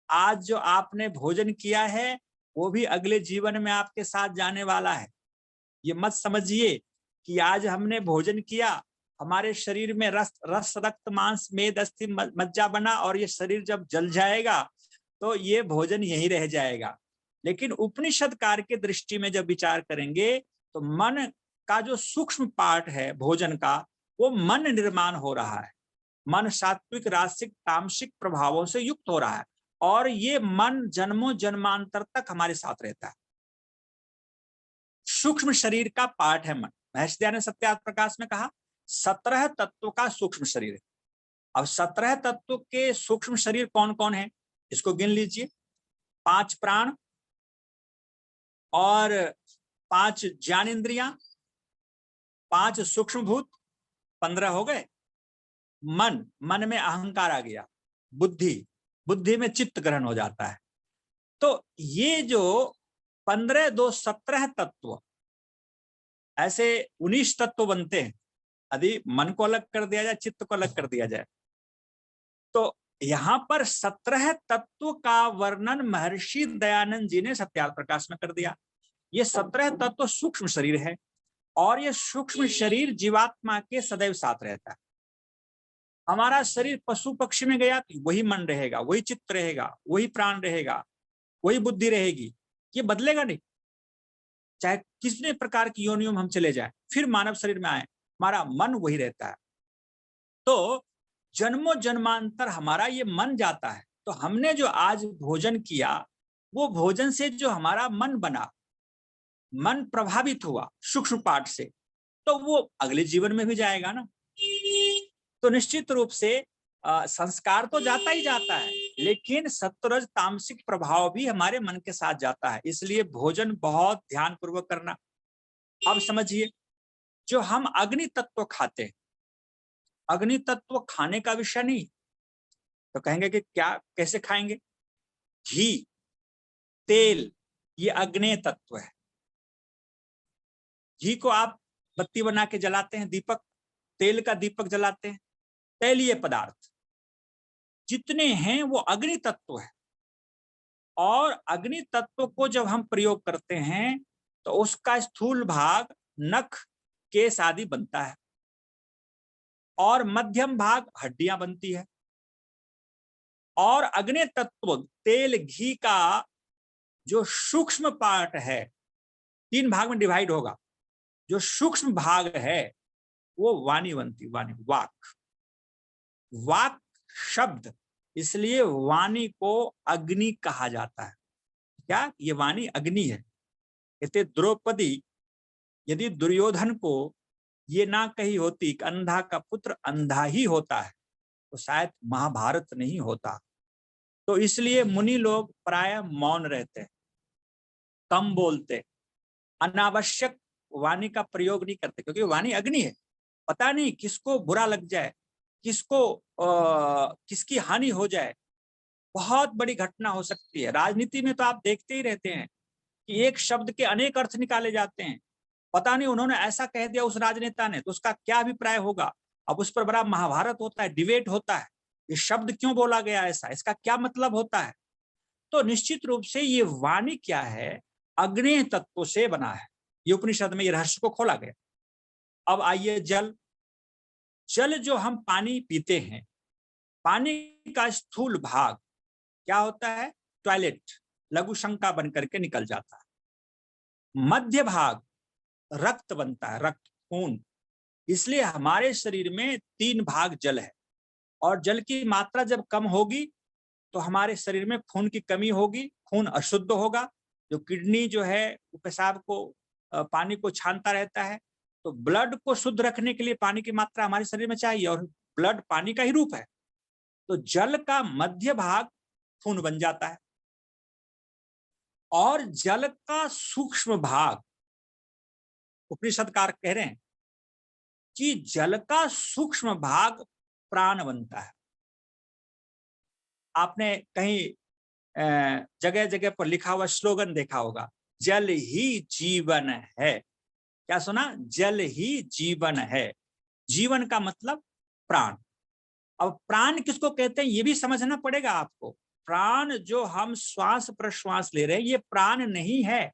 आज जो आपने भोजन किया है वो भी अगले जीवन में आपके साथ जाने वाला है। ये मत समझिए कि आज हमने भोजन किया, हमारे शरीर में रस रक्त मांस मेद अस्थि मज्जा बना और ये शरीर जब जल जाएगा तो ये भोजन यहीं रह जाएगा। लेकिन उपनिषद कार्य के दृष्टि में जब विचार करेंगे तो मन का जो सूक्ष्म पार्ट है भोजन का, वो मन निर्माण हो रहा है। मन सात्विक रासिक तामसिक प्रभावों से युक्त हो रहा है और ये मन जन्मों जन्मांतर तक हमारे साथ रहता है। सूक्ष्म शरीर का पार्ट है मन। महर्षि दयानंद सत्यार्थ प्रकाश में कहा 17 तत्व का सूक्ष्म शरीर है। अब 17 तत्व के सूक्ष्म शरीर कौन कौन है इसको गिन लीजिए। 5 प्राण और 5 ज्ञानेंद्रियां, 5 सूक्ष्म भूत, 15 हो गए। मन, मन में अहंकार आ गया। बुद्धि, बुद्धि में चित्त ग्रहण हो जाता है। तो ये जो 15 2 17 तत्व, ऐसे 19 तत्व बनते हैं यदि मन को अलग कर दिया जाए, चित्त को अलग कर दिया जाए। तो यहां पर 17 तत्व का वर्णन महर्षि दयानंद जी ने सत्यार्थ प्रकाश में कर दिया। ये 17 तत्व सूक्ष्म शरीर है और ये सूक्ष्म शरीर जीवात्मा के सदैव साथ रहता है। हमारा शरीर पशु पक्षी में गया तो वही मन रहेगा, वही चित्त रहेगा, वही प्राण रहेगा, वही बुद्धि रहेगी। ये बदलेगा नहीं। चाहे कितने प्रकार की योनियों में हम चले जाएं, फिर मानव शरीर में आए, हमारा मन वही रहता है। तो जन्मों जन्मांतर हमारा ये मन जाता है। तो हमने जो आज भोजन किया, वो भोजन से जो हमारा मन बना, मन प्रभावित हुआ सूक्ष्म पार्ट से, तो वो अगले जीवन में भी जाएगा ना। तो निश्चित रूप से संस्कार तो जाता ही जाता है, लेकिन सत्वरज तामसिक प्रभाव भी हमारे मन के साथ जाता है। इसलिए भोजन बहुत ध्यान पूर्वक करना। अब समझिए, जो हम अग्नि तत्व खाते हैं, अग्नि तत्व खाने का विषय नहीं। तो कहेंगे कि क्या, कैसे खाएंगे? घी, तेल, ये अग्नि तत्व है। घी को आप बत्ती बना के जलाते हैं, दीपक, तेल का दीपक जलाते हैं। तैलीय पदार्थ जितने हैं वो अग्नि तत्व है। और अग्नि तत्व को जब हम प्रयोग करते हैं तो उसका स्थूल भाग नख, केस आदि बनता है और मध्यम भाग हड्डियां बनती है। और अग्नि तत्व तेल घी का जो सूक्ष्म पार्ट है 3 भाग में डिवाइड होगा। जो सूक्ष्म भाग है वो वाणी बनती, वाणी, वाक, वाक शब्द, इसलिए वाणी को अग्नि कहा जाता है। क्या? ये वाणी अग्नि है। कहते द्रौपदी यदि दुर्योधन को ये ना कही होती कि अंधा का पुत्र अंधा ही होता है, तो शायद महाभारत नहीं होता। तो इसलिए मुनि लोग प्रायः मौन रहते, कम बोलते, अनावश्यक वाणी का प्रयोग नहीं करते, क्योंकि वाणी अग्नि है। पता नहीं किसको बुरा लग जाए, किसको किसकी हानि हो जाए, बहुत बड़ी घटना हो सकती है। राजनीति में तो आप देखते ही रहते हैं कि एक शब्द के अनेक अर्थ निकाले जाते हैं। पता नहीं उन्होंने ऐसा कह दिया उस राजनेता ने, तो उसका क्या अभिप्राय होगा। अब उस पर बड़ा महाभारत होता है, डिबेट होता है, ये शब्द क्यों बोला गया ऐसा, इसका क्या मतलब होता है। तो निश्चित रूप से ये वाणी क्या है, अग्नि तत्व से बना है। ये उपनिषद में ये रहस्य को खोला गया। अब आइए जल। जल जो हम पानी पीते हैं, पानी का स्थूल भाग क्या होता है? टॉयलेट, लघु शंका बन करके निकल जाता है। मध्य भाग रक्त बनता है, रक्त, खून। इसलिए हमारे शरीर में 3 भाग जल है और जल की मात्रा जब कम होगी तो हमारे शरीर में खून की कमी होगी, खून अशुद्ध होगा। जो किडनी जो है वो पेशाब को, पानी को छानता रहता है। तो ब्लड को शुद्ध रखने के लिए पानी की मात्रा हमारे शरीर में चाहिए और ब्लड पानी का ही रूप है। तो जल का मध्य भाग खून बन जाता है और जल का सूक्ष्म भाग, उपनिषदकार कह रहे हैं कि जल का सूक्ष्म भाग प्राण बनता है। आपने कहीं जगह जगह पर लिखा हुआ स्लोगन देखा होगा, जल ही जीवन है। क्या सुना? जल ही जीवन है। जीवन का मतलब प्राण। अब प्राण किसको कहते हैं ये भी समझना पड़ेगा आपको। प्राण जो हम श्वास प्रश्वास ले रहे हैं ये प्राण नहीं है,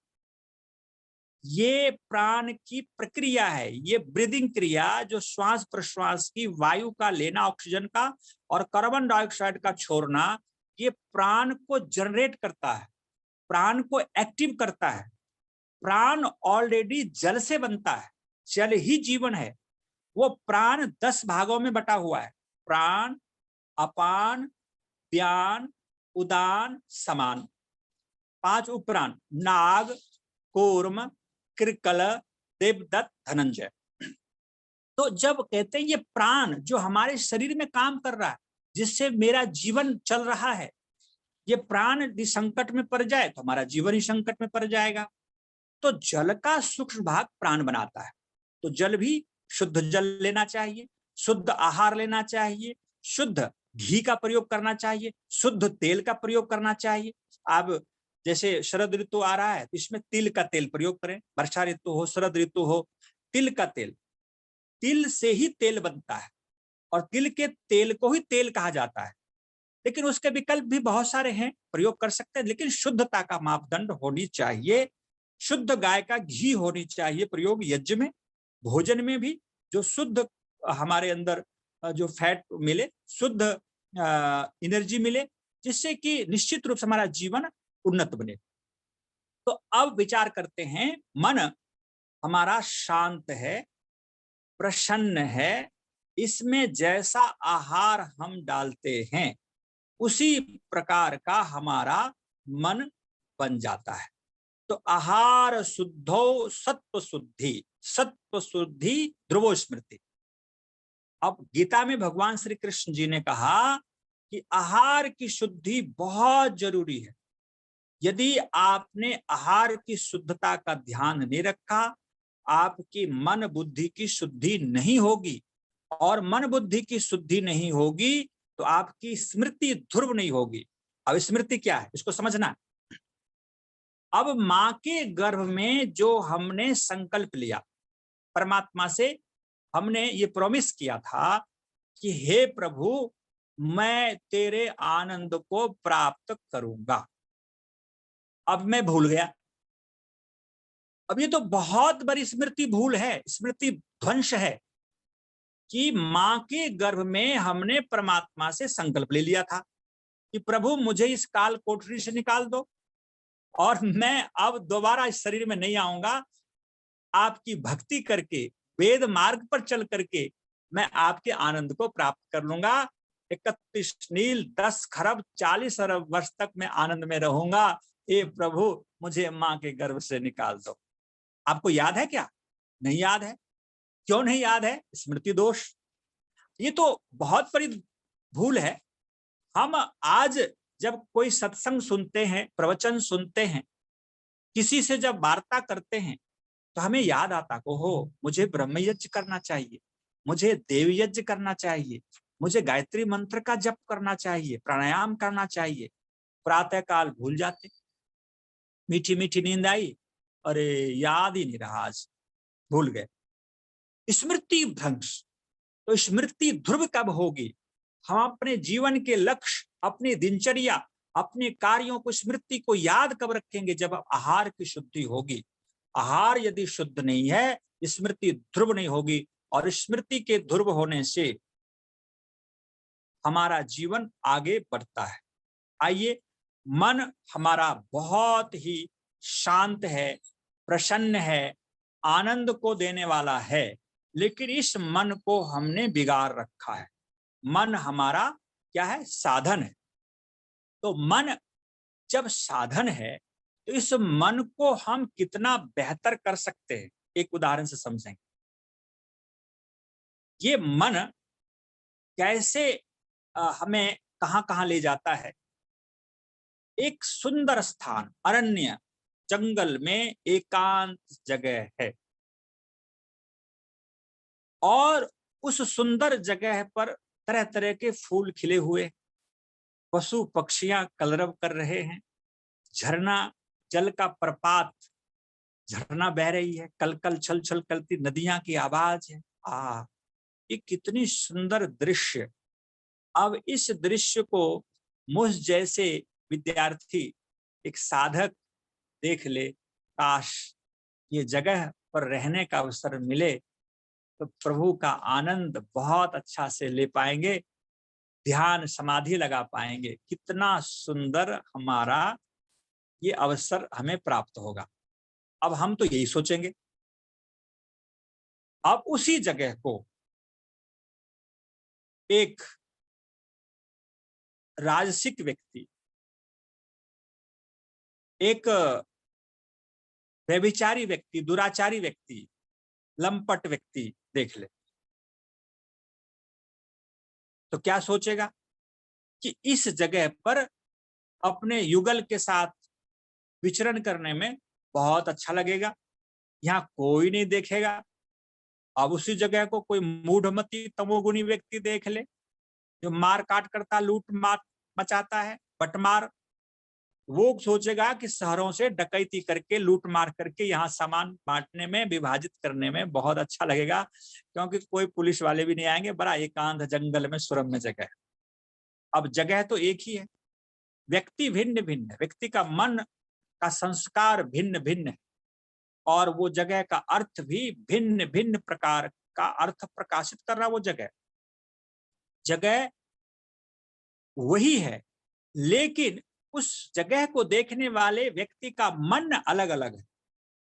ये प्राण की प्रक्रिया है। ये ब्रीदिंग क्रिया जो श्वास प्रश्वास की वायु का लेना ऑक्सीजन का और कार्बन डाइऑक्साइड का छोड़ना, ये प्राण को जनरेट करता है, प्राण को एक्टिव करता है। प्राण ऑलरेडी जल से बनता है, जल ही जीवन है। वो प्राण 10 भागों में बटा हुआ है, प्राण, अपान, व्यान, उदान, समान। 5 उपप्राण, नाग, कूर्म, कृकल, देवदत्त, धनंजय। तो जब कहते हैं ये प्राण जो हमारे शरीर में काम कर रहा है, जिससे मेरा जीवन चल रहा है, ये प्राण यदि संकट में पड़ जाए तो हमारा जीवन ही संकट में पड़ जाएगा। तो जल का सूक्ष्म भाग प्राण बनाता है। तो जल भी शुद्ध जल लेना चाहिए, शुद्ध आहार लेना चाहिए, शुद्ध घी का प्रयोग करना चाहिए, शुद्ध तेल का प्रयोग करना चाहिए। अब जैसे शरद ऋतु आ रहा है तो इसमें तिल का तेल प्रयोग करें, वर्षा ऋतु हो, शरद ऋतु हो, तिल का तेल। तिल से ही तेल बनता है और तिल के तेल को ही तेल कहा जाता है। लेकिन उसके विकल्प भी बहुत सारे हैं, प्रयोग कर सकते हैं, लेकिन शुद्धता का मापदंड होनी चाहिए। शुद्ध गाय का घी होनी चाहिए प्रयोग यज्ञ में, भोजन में भी, जो शुद्ध हमारे अंदर जो फैट मिले, शुद्ध एनर्जी मिले, जिससे कि निश्चित रूप से हमारा जीवन उन्नत बने। तो अब विचार करते हैं, मन हमारा शांत है, प्रसन्न है, इसमें जैसा आहार हम डालते हैं उसी प्रकार का हमारा मन बन जाता है। तो आहार शुद्धो सत्व शुद्धि, सत्व शुद्धि ध्रुवो स्मृति। अब गीता में भगवान श्री कृष्ण जी ने कहा कि आहार की शुद्धि बहुत जरूरी है। यदि आपने आहार की शुद्धता का ध्यान नहीं रखा, आपकी मन बुद्धि की शुद्धि नहीं होगी, और मन बुद्धि की शुद्धि नहीं होगी तो आपकी स्मृति ध्रुव नहीं होगी। अब स्मृति क्या है इसको समझना। अब मां के गर्भ में जो हमने संकल्प लिया, परमात्मा से हमने ये प्रॉमिस किया था कि हे प्रभु मैं तेरे आनंद को प्राप्त करूंगा, अब मैं भूल गया। अब ये तो बहुत बड़ी स्मृति भूल है, स्मृति ध्वंस है कि मां के गर्भ में हमने परमात्मा से संकल्प ले लिया था कि प्रभु मुझे इस काल कोठरी से निकाल दो और मैं अब दोबारा इस शरीर में नहीं आऊंगा, आपकी भक्ति करके वेद मार्ग पर चल करके मैं आपके आनंद को प्राप्त कर लूंगा। 31 नील 10 खरब 40 अरब वर्ष तक मैं आनंद में रहूंगा, हे प्रभु मुझे मां के गर्भ से निकाल दो। आपको याद है क्या? नहीं याद है। क्यों नहीं याद है? स्मृति दोष। ये तो बहुत बड़ी भूल है। हम आज जब कोई सत्संग सुनते हैं, प्रवचन सुनते हैं, किसी से जब वार्ता करते हैं तो हमें याद आता ओहो मुझे ब्रह्म यज्ञ करना चाहिए, मुझे देव यज्ञ करना चाहिए, मुझे गायत्री मंत्र का जप करना चाहिए, प्राणायाम करना चाहिए। प्रातः काल भूल जाते, मीठी मीठी नींद आई, अरे याद ही नहीं रहा, आज भूल गए। स्मृति भ्रंश। तो स्मृति ध्रुव कब होगी? हम अपने जीवन के लक्ष्य, अपनी दिनचर्या, अपने कार्यों को, स्मृति को याद कब रखेंगे? जब आहार की शुद्धि होगी। आहार यदि शुद्ध नहीं है, स्मृति ध्रुव नहीं होगी, और स्मृति के ध्रुव होने से हमारा जीवन आगे बढ़ता है। आइए, मन हमारा बहुत ही शांत है, प्रसन्न है, आनंद को देने वाला है, लेकिन इस मन को हमने बिगाड़ रखा है। मन हमारा क्या है? साधन है। तो मन जब साधन है तो इस मन को हम कितना बेहतर कर सकते हैं, एक उदाहरण से समझेंगे। ये मन कैसे हमें कहां कहां ले जाता है। एक सुंदर स्थान, अरण्य, जंगल में एकांत जगह है, और उस सुंदर जगह पर तरह तरह के फूल खिले हुए, पशु पक्षियां कलरव कर रहे हैं, झरना जल का प्रपात, झरना बह रही है, कल कल छल छल करती नदियां की आवाज है। ये कितनी सुंदर दृश्य। अब इस दृश्य को मुझ जैसे विद्यार्थी, एक साधक देख ले, काश ये जगह पर रहने का अवसर मिले तो प्रभु का आनंद बहुत अच्छा से ले पाएंगे, ध्यान समाधि लगा पाएंगे। कितना सुंदर हमारा ये अवसर हमें प्राप्त होगा। अब हम तो यही सोचेंगे। अब उसी जगह को एक राजसिक व्यक्ति, एक व्यभिचारी व्यक्ति, दुराचारी व्यक्ति, लंपट व्यक्ति देख ले तो क्या सोचेगा कि इस जगह पर अपने युगल के साथ विचरण करने में बहुत अच्छा लगेगा, यहाँ कोई नहीं देखेगा। अब उसी जगह को कोई मूढ़मती तमोगुणी व्यक्ति देख ले जो मार काट करता, लूट मार मचाता है, बटमार, वो सोचेगा कि शहरों से डकैती करके, लूट मार करके यहाँ सामान बांटने में, विभाजित करने में बहुत अच्छा लगेगा, क्योंकि कोई पुलिस वाले भी नहीं आएंगे, बड़ा एकांत जंगल में सुरम्य जगह है। अब जगह तो एक ही है, व्यक्ति भिन्न भिन्न है, व्यक्ति का मन का संस्कार भिन्न भिन्न है, और वो जगह का अर्थ भी भिन्न भिन्न प्रकार का अर्थ प्रकाशित कर रहा वो जगह वही है, लेकिन उस जगह को देखने वाले व्यक्ति का मन अलग अलग है।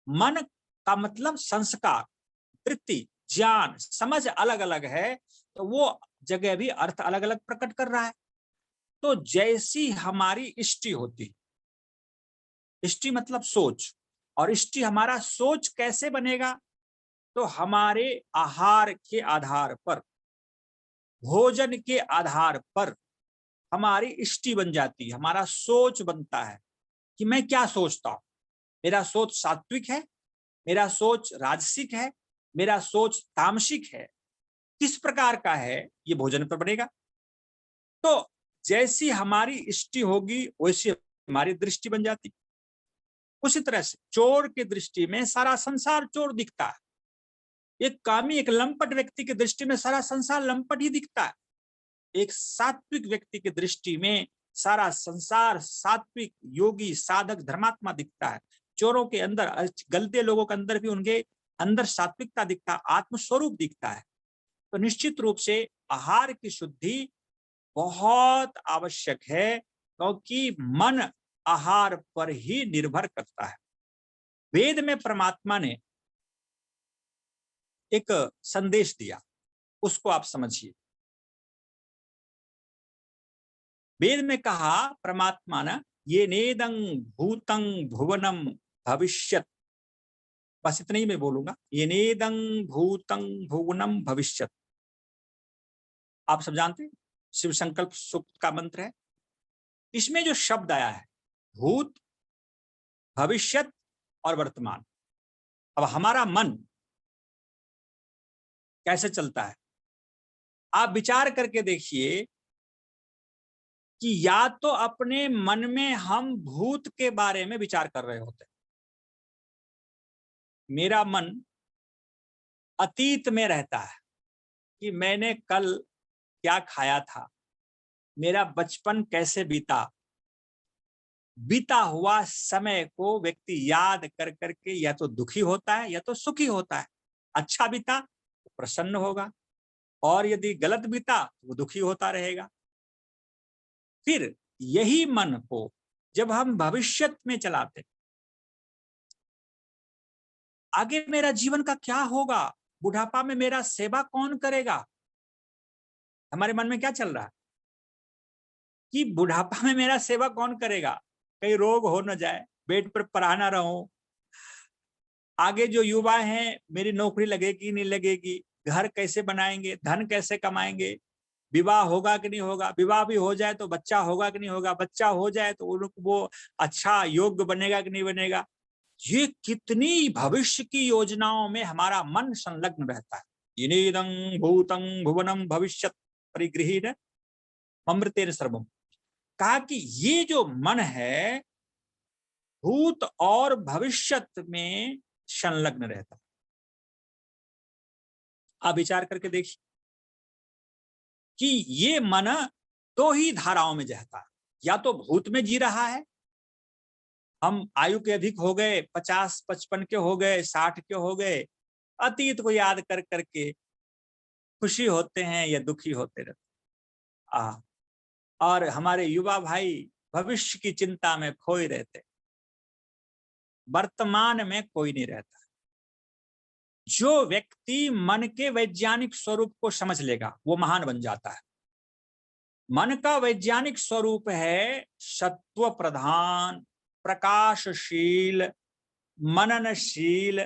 मन का मतलब संस्कार, वृत्ति, ज्ञान, समझ अलग अलग है, तो वो जगह भी अर्थ अलग अलग प्रकट कर रहा है। तो जैसी हमारी इष्टि होती, इष्टि मतलब सोच, और इष्टि हमारा सोच कैसे बनेगा, तो हमारे आहार के आधार पर, भोजन के आधार पर हमारी इष्टि बन जाती है, हमारा सोच बनता है कि मैं क्या सोचता हूं। मेरा सोच सात्विक है, मेरा सोच राजसिक है, मेरा सोच तामसिक है, किस प्रकार का है, ये भोजन पर बनेगा। तो जैसी हमारी इष्टि होगी वैसी हमारी दृष्टि बन जाती। उसी तरह से चोर की दृष्टि में सारा संसार चोर दिखता है, एक कामी, एक लंपट व्यक्ति की दृष्टि में सारा संसार लंपट ही दिखता है, एक सात्विक व्यक्ति की दृष्टि में सारा संसार सात्विक, योगी, साधक, धर्मात्मा दिखता है। चोरों के अंदर, गलते लोगों के अंदर भी उनके अंदर सात्विकता दिखता है, आत्मस्वरूप दिखता है। तो निश्चित रूप से आहार की शुद्धि बहुत आवश्यक है, क्योंकि मन आहार पर ही निर्भर करता है। वेद में परमात्मा ने एक संदेश दिया, उसको आप समझिए। वेद में कहा परमात्मा ने, ये नेदं भूतं भुवनम भविष्यत, बस इतना ही मैं बोलूंगा, ये नेदं भूतं भुवनम भविष्यत। आप सब जानते हैं, शिव संकल्प सूक्त का मंत्र है। इसमें जो शब्द आया है, भूत, भविष्यत और वर्तमान। अब हमारा मन कैसे चलता है, आप विचार करके देखिए कि या तो अपने मन में हम भूत के बारे में विचार कर रहे होते, मेरा मन अतीत में रहता है कि मैंने कल क्या खाया था, मेरा बचपन कैसे बीता, बीता हुआ समय को व्यक्ति याद कर करके या तो दुखी होता है या तो सुखी होता है। अच्छा बीता तो प्रसन्न होगा, और यदि गलत बीता तो वो दुखी होता रहेगा। फिर यही मन को जब हम भविष्य में चलाते, आगे मेरा जीवन का क्या होगा, बुढ़ापा में मेरा सेवा कौन करेगा, हमारे मन में क्या चल रहा है कि बुढ़ापा में मेरा सेवा कौन करेगा, कहीं रोग हो न जाए, बेड पर पड़ा ना रहूं, आगे जो युवा हैं मेरी नौकरी लगेगी नहीं लगेगी, घर कैसे बनाएंगे, धन कैसे कमाएंगे, विवाह होगा कि नहीं होगा, विवाह भी हो जाए तो बच्चा होगा कि नहीं होगा, बच्चा हो जाए तो वो अच्छा योग्य बनेगा कि नहीं बनेगा। ये कितनी भविष्य की योजनाओं में हमारा मन संलग्न रहता है। इनेदं भूतं भुवनं भविष्यत् परिगृहीत अमृतेन सर्वम्। कहा कि ये जो मन है भूत और भविष्यत में संलग्न रहता। आप विचार करके देखिए कि ये मन दो ही धाराओं में रहता है, या तो भूत में जी रहा है, हम आयु के अधिक हो गए, 50-55 के हो गए, 60 के हो गए, अतीत को याद कर करके खुशी होते हैं या दुखी होते रहते। और हमारे युवा भाई भविष्य की चिंता में खोए रहते, वर्तमान में कोई नहीं रहता। जो व्यक्ति मन के वैज्ञानिक स्वरूप को समझ लेगा वो महान बन जाता है। मन का वैज्ञानिक स्वरूप है सत्व प्रधान, प्रकाशशील, मननशील।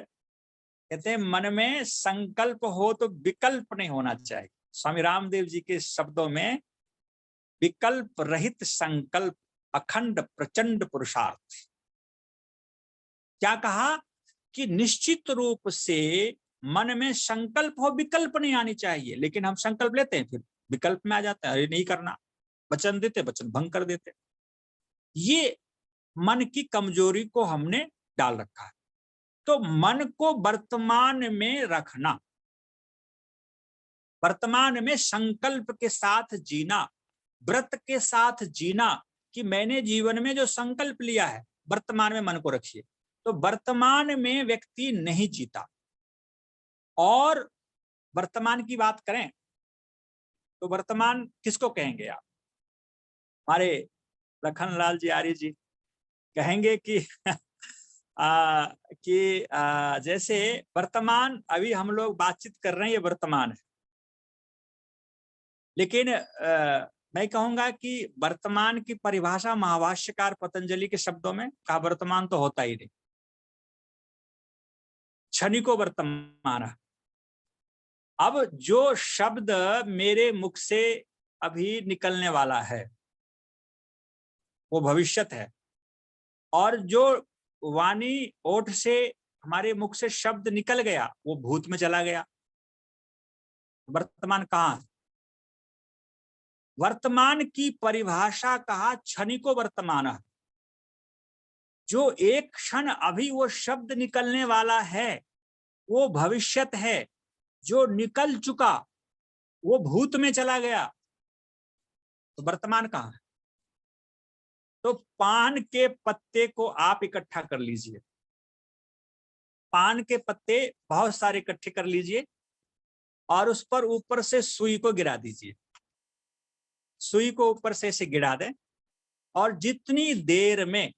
कहते हैं मन में संकल्प हो तो विकल्प नहीं होना चाहिए। स्वामी रामदेव जी के शब्दों में विकल्प रहित संकल्प, अखंड प्रचंड पुरुषार्थ। क्या कहा कि निश्चित रूप से मन में संकल्प हो, विकल्प नहीं आनी चाहिए। लेकिन हम संकल्प लेते हैं, फिर विकल्प में आ जाता है, अरे नहीं करना, वचन देते, वचन भंग कर देते। ये मन की कमजोरी को हमने डाल रखा है। तो मन को वर्तमान में रखना, वर्तमान में संकल्प के साथ जीना, व्रत के साथ जीना, कि मैंने जीवन में जो संकल्प लिया है वर्तमान में मन को रखिए। तो वर्तमान में व्यक्ति नहीं जीता। और वर्तमान की बात करें तो वर्तमान किसको कहेंगे आप? हमारे लखनलाल जी आर्य जी कहेंगे कि जैसे वर्तमान, अभी हम लोग बातचीत कर रहे हैं, ये वर्तमान है। लेकिन मैं कहूंगा कि वर्तमान की परिभाषा महाभाष्यकार पतंजलि के शब्दों में कहा, वर्तमान तो होता ही नहीं, क्षणिको वर्तमान। अब जो शब्द मेरे मुख से अभी निकलने वाला है वो भविष्यत है, और जो वाणी ओठ से, हमारे मुख से शब्द निकल गया वो भूत में चला गया। वर्तमान कहाँ? वर्तमान की परिभाषा कहा क्षणिको वर्तमान। जो एक क्षण अभी वो शब्द निकलने वाला है वो भविष्यत है, जो निकल चुका वो भूत में चला गया। तो वर्तमान कहाँ है? तो पान के पत्ते को आप इकट्ठा कर लीजिए, पान के पत्ते बहुत सारे इकट्ठे कर लीजिए और उस पर ऊपर से सुई को गिरा दीजिए। सुई को ऊपर से ऐसे गिरा दें और जितनी देर में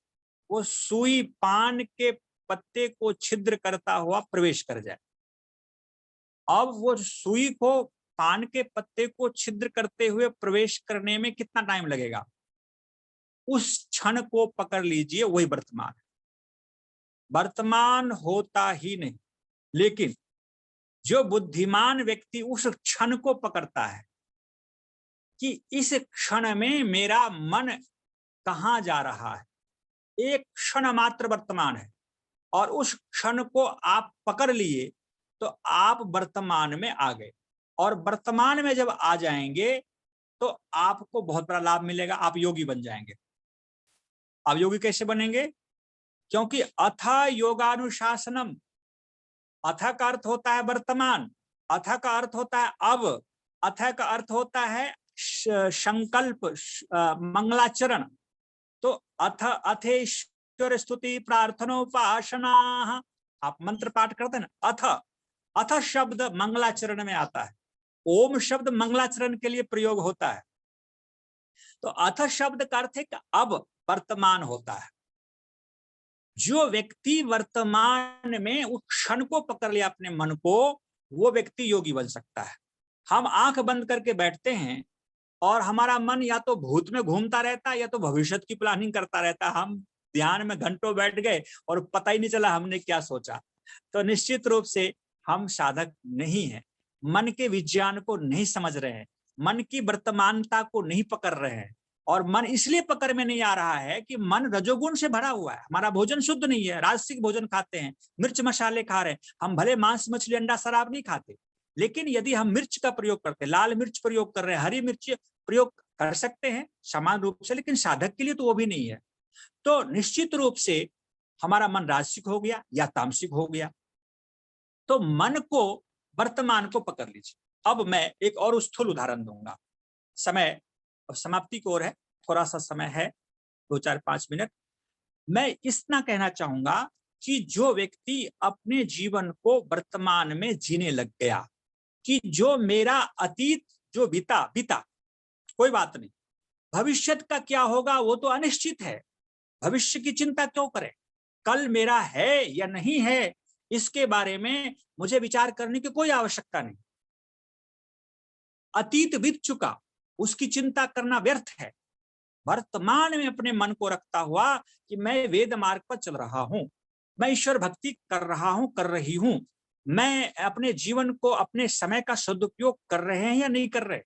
वो सुई पान के पत्ते को छिद्र करता हुआ प्रवेश कर जाए, अब वो सुई को पान के पत्ते को छिद्र करते हुए प्रवेश करने में कितना टाइम लगेगा, उस क्षण को पकड़ लीजिए, वही वर्तमान है। वर्तमान होता ही नहीं, लेकिन जो बुद्धिमान व्यक्ति उस क्षण को पकड़ता है कि इस क्षण में मेरा मन कहाँ जा रहा है, एक क्षण मात्र वर्तमान है, और उस क्षण को आप पकड़ लिए तो आप वर्तमान में आ गए। और वर्तमान में जब आ जाएंगे तो आपको बहुत बड़ा लाभ मिलेगा, आप योगी बन जाएंगे। आप योगी कैसे बनेंगे? क्योंकि अथ योगानुशासनम, अथ का अर्थ होता है वर्तमान, अथ का अर्थ होता है अब, अथ का अर्थ होता है संकल्प, मंगलाचरण। तो अथेश्वर स्तुति प्रार्थनोपासना, आप मंत्र पाठ करते हैं ना, अथ शब्द मंगलाचरण में आता है, ओम शब्द मंगलाचरण के लिए प्रयोग होता है। तो अथ शब्द का अर्थ है कि अब वर्तमान होता है। जो व्यक्ति वर्तमान में उस क्षण को पकड़ लिया अपने मन को, वो व्यक्ति योगी बन सकता है। हम आंख बंद करके बैठते हैं और हमारा मन या तो भूत में घूमता रहता है या तो भविष्य की प्लानिंग करता रहता है। हम ध्यान में घंटों बैठ गए और पता ही नहीं चला हमने क्या सोचा। तो निश्चित रूप से हम साधक नहीं है, मन के विज्ञान को नहीं समझ रहे हैं, मन की वर्तमानता को नहीं पकड़ रहे हैं। और मन इसलिए पकड़ में नहीं आ रहा है कि मन रजोगुण से भरा हुआ है, हमारा भोजन शुद्ध नहीं है, राजसिक भोजन खाते हैं, मिर्च मसाले खा रहे हैं। हम भले मांस मछली अंडा शराब नहीं खाते, लेकिन यदि हम मिर्च का प्रयोग करते, लाल मिर्च प्रयोग कर रहे हैं, हरी मिर्च प्रयोग कर सकते हैं समान रूप से, लेकिन साधक के लिए तो वो भी नहीं है। तो निश्चित रूप से हमारा मन राजसिक हो गया या तामसिक हो गया। तो मन को, वर्तमान को पकड़ लीजिए। अब मैं एक और स्थूल उदाहरण दूंगा। समय समाप्ति की ओर है, थोड़ा सा समय है, 2-4-5 मिनट। मैं इतना कहना चाहूंगा कि जो व्यक्ति अपने जीवन को वर्तमान में जीने लग गया कि जो मेरा अतीत जो बीता कोई बात नहीं, भविष्य का क्या होगा वो तो अनिश्चित है, भविष्य की चिंता क्यों करें, कल मेरा है या नहीं है इसके बारे में मुझे विचार करने की कोई आवश्यकता नहीं। अतीत बीत चुका, उसकी चिंता करना व्यर्थ है। वर्तमान में अपने मन को रखता हुआ कि मैं वेद मार्ग पर चल रहा हूं, मैं ईश्वर भक्ति कर रहा हूं, कर रही हूं, मैं अपने जीवन को, अपने समय का सदुपयोग कर रहे हैं या नहीं कर रहे,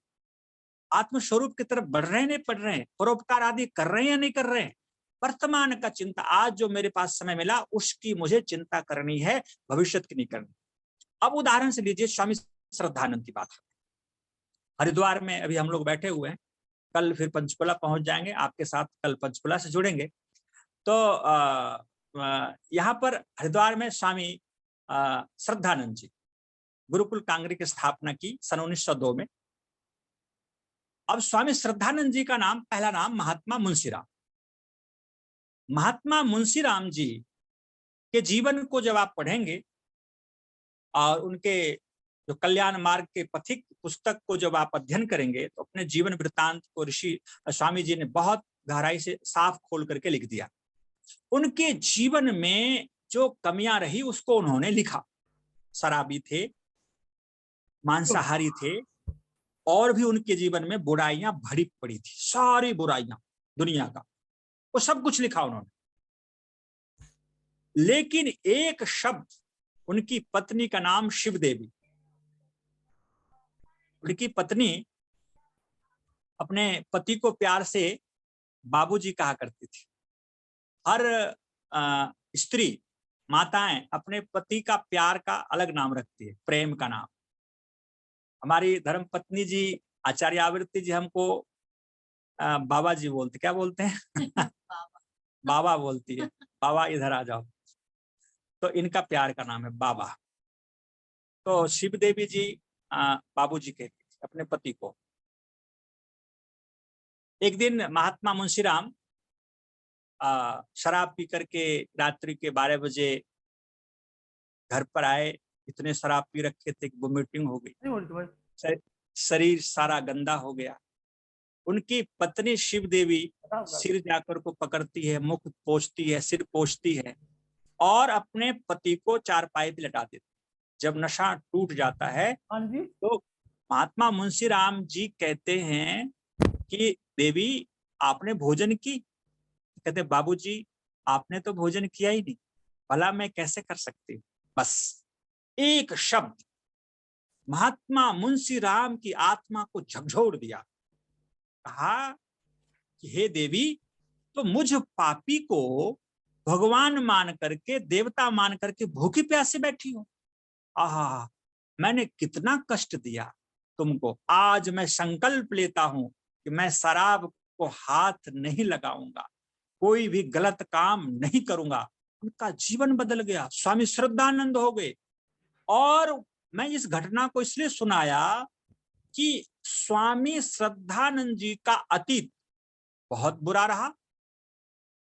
आत्मस्वरूप की तरफ बढ़ रहे हैं नहीं बढ़ रहे हैं, परोपकार आदि कर रहे हैं या नहीं कर रहे हैं। वर्तमान का चिंता, आज जो मेरे पास समय मिला उसकी मुझे चिंता करनी है, भविष्य की नहीं करनी। अब उदाहरण से लीजिए स्वामी श्रद्धानंद की बात। हरिद्वार में अभी हम लोग बैठे हुए हैं, कल फिर पंचकुला पहुंच जाएंगे, आपके साथ कल पंचकुला से जुड़ेंगे। तो यहाँ पर हरिद्वार में स्वामी श्रद्धानंद जी गुरुकुल कांगरी की स्थापना की सन 1902 में। अब स्वामी श्रद्धानंद जी का नाम, पहला नाम महात्मा मुंशीराम। महात्मा मुंशीराम जी के जीवन को जब आप पढ़ेंगे और उनके जो कल्याण मार्ग के पथिक पुस्तक को जब आप अध्ययन करेंगे तो अपने जीवन वृत्तांत को ऋषि स्वामी जी ने बहुत गहराई से साफ खोल करके लिख दिया। उनके जीवन में जो कमियां रही उसको उन्होंने लिखा। शराबी थे, मांसाहारी थे, और भी उनके जीवन में बुराइयां भरी पड़ी थी, सारी बुराइयां दुनिया का, वो सब कुछ लिखा उन्होंने। लेकिन एक शब्द, उनकी पत्नी का नाम शिव देवी, उनकी पत्नी अपने पति को प्यार से बाबूजी कहा करती थी। हर स्त्री, माताएं अपने पति का प्यार का अलग नाम रखती है, प्रेम का नाम। हमारी धर्म पत्नी जी आचार्य आवृत्ति जी हमको बाबा जी बोलते, क्या बोलते हैं बाबा बोलती है, बाबा इधर आ जाओ। तो इनका प्यार का नाम है बाबा। तो शिव देवी जी बाबूजी कहती थी अपने पति को। एक दिन महात्मा मुंशीराम शराब पी करके रात्रि के 12 बजे घर पर आए। इतने शराब पी रखे थे कि वोमिटिंग हो गई, शरीर सारा गंदा हो गया। उनकी पत्नी शिव देवी सिर जाकर को पकड़ती है, मुख पोंछती है, सिर पोंछती है और अपने पति को चारपाई पे लटा देती। जब नशा टूट जाता है तो महात्मा मुंशीराम जी कहते हैं कि देवी आपने भोजन की? कहते बाबूजी आपने तो भोजन किया ही नहीं, भला मैं कैसे कर सकती हूँ। बस एक शब्द महात्मा मुंशीराम की आत्मा को झकझोर दिया। कहा कि हे देवी, तो मुझ पापी को भगवान मान करके, देवता मान करके भूखी प्यासे बैठी हो। आहा, मैंने कितना कष्ट दिया तुमको। आज मैं संकल्प लेता हूं कि मैं शराब को हाथ नहीं लगाऊंगा, कोई भी गलत काम नहीं करूंगा। उनका जीवन बदल गया, स्वामी श्रद्धानंद हो गए। और मैं इस घटना को इसलिए सुनाया कि स्वामी श्रद्धानंद जी का अतीत बहुत बुरा रहा,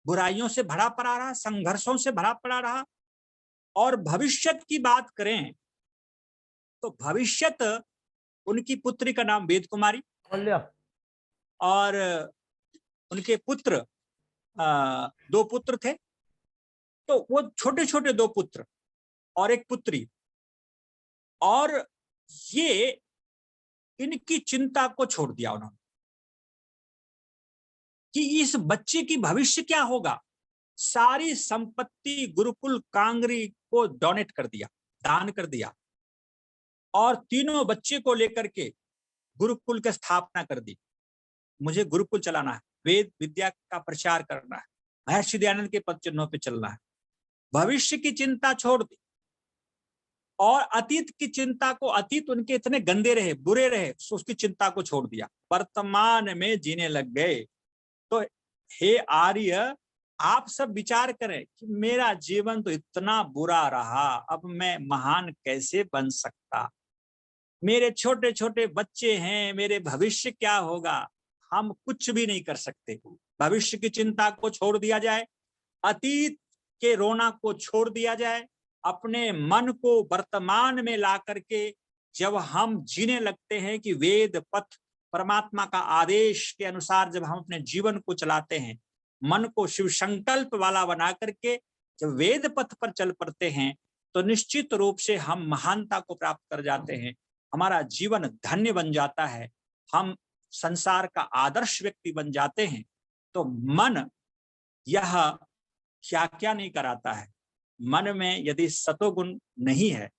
बुराइयों से भरा पड़ा रहा, संघर्षों से भरा पड़ा रहा। और भविष्य की बात करें तो भविष्यत, उनकी पुत्री का नाम वेद कुमारी और उनके पुत्र 2 पुत्र थे। तो वो छोटे छोटे 2 पुत्र और एक पुत्री, और ये इनकी चिंता को छोड़ दिया उन्होंने कि इस बच्चे की भविष्य क्या होगा। सारी संपत्ति गुरुकुल कांगरी को डोनेट कर दिया, दान कर दिया, और तीनों बच्चे को लेकर के गुरुकुल की स्थापना कर दी। मुझे गुरुकुल चलाना है, वेद विद्या का प्रचार करना है, महर्षि दयानंद के पद चिन्हों पे चलना है। भविष्य की चिंता छोड़ दी और अतीत की चिंता को, अतीत उनके इतने गंदे रहे, बुरे रहे, तो उसकी चिंता को छोड़ दिया, वर्तमान में जीने लग गए। तो हे आर्य, आप सब विचार करें कि मेरा जीवन तो इतना बुरा रहा, अब मैं महान कैसे बन सकता, मेरे छोटे छोटे बच्चे हैं, मेरे भविष्य क्या होगा। हम कुछ भी नहीं कर सकते। भविष्य की चिंता को छोड़ दिया जाए, अतीत के रोना को छोड़ दिया जाए, अपने मन को वर्तमान में ला करके जब हम जीने लगते हैं कि वेद पथ परमात्मा का आदेश के अनुसार जब हम अपने जीवन को चलाते हैं, मन को शिव संकल्प वाला बना करके जब वेद पथ पर चल पड़ते हैं, तो निश्चित रूप से हम महानता को प्राप्त कर जाते हैं, हमारा जीवन धन्य बन जाता है, हम संसार का आदर्श व्यक्ति बन जाते हैं। तो मन यह क्या क्या नहीं कराता है। मन में यदि सतोगुण नहीं है,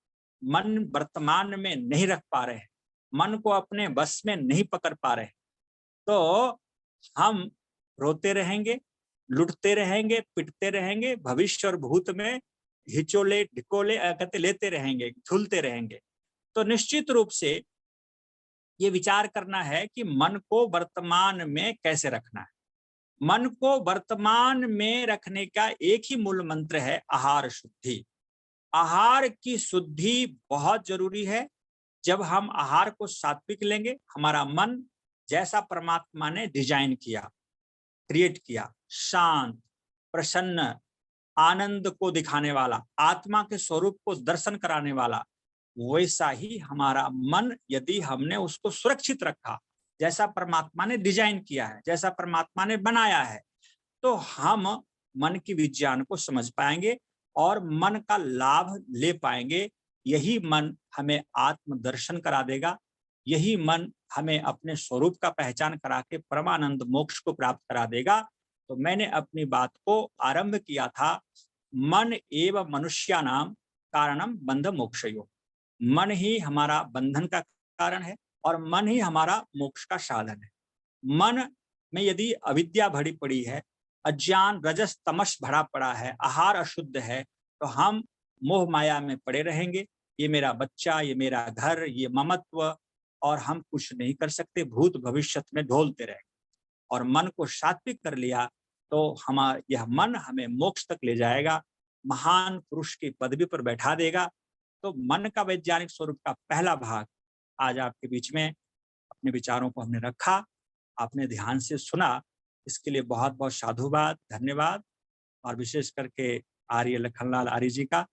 मन वर्तमान में नहीं रख पा रहे हैं, मन को अपने बस में नहीं पकड़ पा रहे, तो हम रोते रहेंगे, लुटते रहेंगे, पिटते रहेंगे, भविष्य और भूत में हिचोले ढिकोले कहते लेते रहेंगे, झूलते रहेंगे। तो निश्चित रूप से ये विचार करना है कि मन को वर्तमान में कैसे रखना है। मन को वर्तमान में रखने का एक ही मूल मंत्र है, आहार शुद्धि। आहार की शुद्धि बहुत जरूरी है। जब हम आहार को सात्विक लेंगे, हमारा मन जैसा परमात्मा ने डिजाइन किया, क्रिएट किया, शांत, प्रसन्न, आनंद को दिखाने वाला, आत्मा के स्वरूप को दर्शन कराने वाला, वैसा ही हमारा मन यदि हमने उसको सुरक्षित रखा, जैसा परमात्मा ने डिजाइन किया है, जैसा परमात्मा ने बनाया है, तो हम मन की विज्ञान को समझ पाएंगे और मन का लाभ ले पाएंगे। यही मन हमें आत्म दर्शन करा देगा, यही मन हमें अपने स्वरूप का पहचान करा के परमानंद मोक्ष को प्राप्त करा देगा। तो मैंने अपनी बात को आरंभ किया था, मन एव मनुष्यानाम कारणम बंध मोक्षयो। मन ही हमारा बंधन का कारण है और मन ही हमारा मोक्ष का साधन है। मन में यदि अविद्या भरी पड़ी है, अज्ञान रजस तमस भरा पड़ा है, आहार अशुद्ध है, तो हम मोह माया में पड़े रहेंगे। ये मेरा बच्चा, ये मेरा घर, ये ममत्व, और हम कुछ नहीं कर सकते, भूत भविष्य में ढोलते रहेंगे। और मन को सात्विक कर लिया तो हमारा यह मन हमें मोक्ष तक ले जाएगा, महान पुरुष की पदवी पर बैठा देगा। तो मन का वैज्ञानिक स्वरूप का पहला भाग आज आपके बीच में अपने विचारों को हमने रखा, आपने ध्यान से सुना, इसके लिए बहुत बहुत साधुवाद, धन्यवाद। और विशेष करके आर्य लखनलाल आर्य जी का,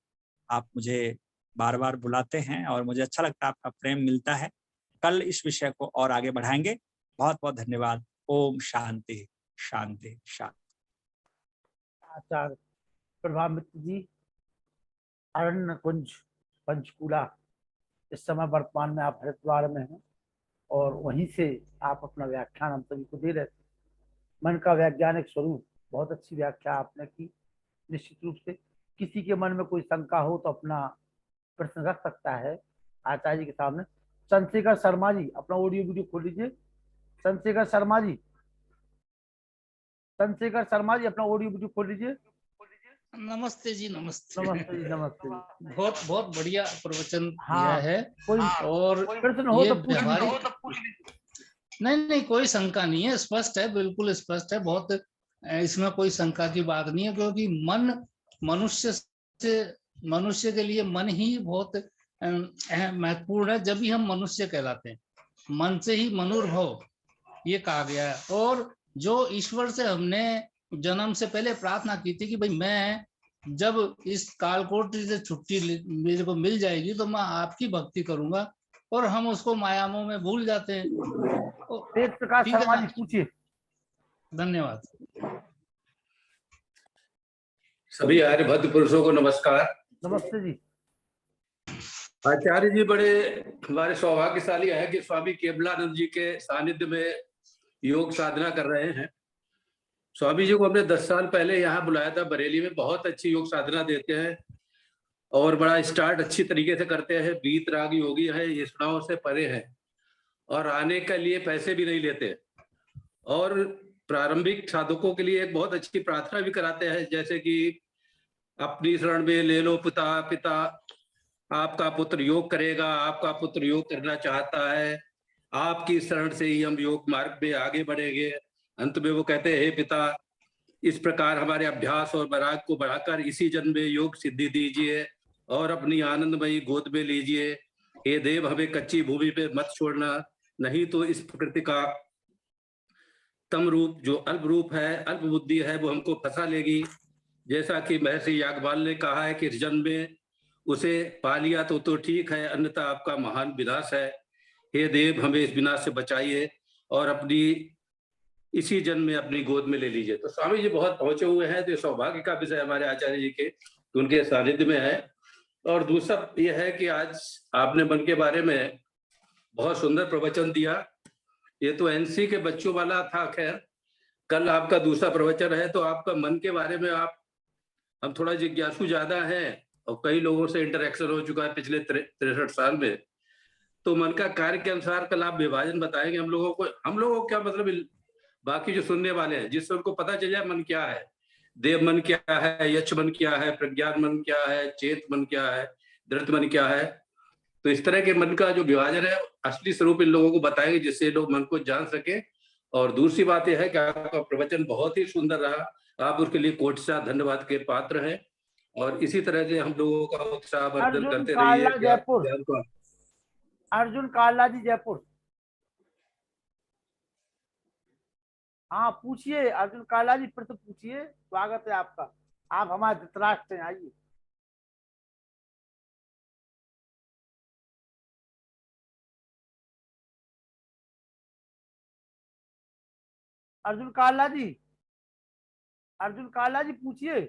आप मुझे बार बार बुलाते हैं और मुझे अच्छा लगता है, आपका प्रेम मिलता है। कल इस विषय को और आगे बढ़ाएंगे। बहुत बहुत धन्यवाद। ओम शांति शांति शांति। आचार्य प्रभा मित्र जी, अरण्य कुंज पंचकूला, इस समय वर्तमान में आप हरिद्वार में हैं और वहीं से आप अपना व्याख्यान हम सभी को दे रहे थे। मन का वैज्ञानिक स्वरूप, बहुत अच्छी व्याख्या आपने की। निश्चित रूप से किसी के मन में कोई शंका हो तो अपना प्रश्न रख सकता है आचार्य जी के सामने। चंद्रशेखर शर्मा जी अपना ऑडियो वीडियो खोल लीजिए। चंद्रशेखर शर्मा जी, चंद्रशेखर शर्मा जी अपना ऑडियो वीडियो खोल लीजिए। नमस्ते जी, नमस्ते। नमस्ते जी, नमस्ते जी। बहुत बहुत बढ़िया प्रवचन हाँ, दिया है। कोई और प्रश्न हो ये तो पूछ व्यवहारिक, नहीं कोई शंका नहीं है, स्पष्ट है, बिल्कुल स्पष्ट है। बहुत इसमें कोई शंका की बात नहीं है, क्योंकि मन मनुष्य के लिए मन ही बहुत महत्वपूर्ण है। जब भी हम मनुष्य कहलाते हैं, मन से ही मनुर्भव ये कहा गया है। और जो ईश्वर से हमने जन्म से पहले प्रार्थना की थी कि भाई मैं जब इस कालकोटरी से छुट्टी मेरे को मिल जाएगी तो मैं आपकी भक्ति करूंगा, और हम उसको मायामों में भूल जाते हैं। तेज प्रकाश ठीक है शर्मा ना? जी पूछिए। धन्यवाद। सभी आर्यभद्र पुरुषों को नमस्कार। नमस्ते जी। आचार्य जी बड़े हमारे सौभाग्यशाली है कि स्वामी केवलानंद जी के सानिध्य में योग साधना कर रहे हैं। स्वामी जी को हमने 10 साल पहले यहाँ बुलाया था बरेली में। बहुत अच्छी योग साधना देते हैं और बड़ा स्टार्ट अच्छी तरीके से करते हैं। बीत राग योगी है, ये सुनाओ से परे है और आने के लिए पैसे भी नहीं लेते। और प्रारंभिक साधकों के लिए एक बहुत अच्छी प्रार्थना भी कराते हैं, जैसे कि अपनी शरण में ले लो पिता पिता, आपका पुत्र योग करेगा, आपका पुत्र योग करना चाहता है, आपकी शरण से ही हम योग मार्ग में आगे बढ़ेंगे। अंत में वो कहते हैं, हे पिता, इस प्रकार हमारे अभ्यास और वैराग को बढ़ाकर इसी जन्म में योग सिद्धि दीजिए और अपनी आनंदमयी गोद में लीजिए। हे देव, हमें कच्ची भूमि पे मत छोड़ना, नहीं तो इस प्रकृति का तम रूप, जो अल्प रूप है, अल्प बुद्धि है, वो हमको फंसा लेगी। जैसा कि महर्षि याज्ञवल्क्य ने कहा है कि इस जन्म में उसे पा लिया तो ठीक है, अन्यथा आपका महान विनाश है। हे देव, हमें इस विनाश से बचाइए और अपनी इसी जन्म में अपनी गोद में ले लीजिए। तो स्वामी जी बहुत पहुंचे हुए हैं, तो सौभाग्य का विषय हमारे आचार्य जी के उनके सानिध्य में है। और दूसरा ये है कि आज आपने मन के बारे में बहुत सुंदर प्रवचन दिया। ये तो एनसी के बच्चों वाला था, खैर कल आपका दूसरा प्रवचन है, तो आपका मन के बारे में हम थोड़ा जिज्ञासु ज्यादा हैं और कई लोगों से इंटरेक्शन हो चुका है पिछले 63 साल में। तो मन का कार्य के अनुसार कल आप विभाजन बताएंगे हम लोगों को क्या मतलब, बाकी जो सुनने वाले हैं, जिससे उनको पता चल जाए मन क्या है, देव मन क्या है, यक्ष मन क्या है, प्रज्ञान मन क्या है, चेत मन क्या है, धृत मन क्या है। तो इस तरह के मन का जो विभाजन है, असली स्वरूप इन लोगों को बताएंगे, जिससे लोग मन को जान सके। और दूसरी बात यह है कि आपका प्रवचन बहुत ही सुंदर रहा, आप उसके लिए कोटि धन्यवाद के पात्र हैं। और इसी तरह से हम लोगों का उत्साहवर्धन करते रहिए। जयपुर, अर्जुन काला जी जयपुर। हाँ पूछिए अर्जुन काला जी, फिर तो पूछिए, स्वागत है आपका, आप हमारे धृतराष्ट्र हैं, आइए। अर्जुन काला जी, अर्जुन काला जी पूछिए।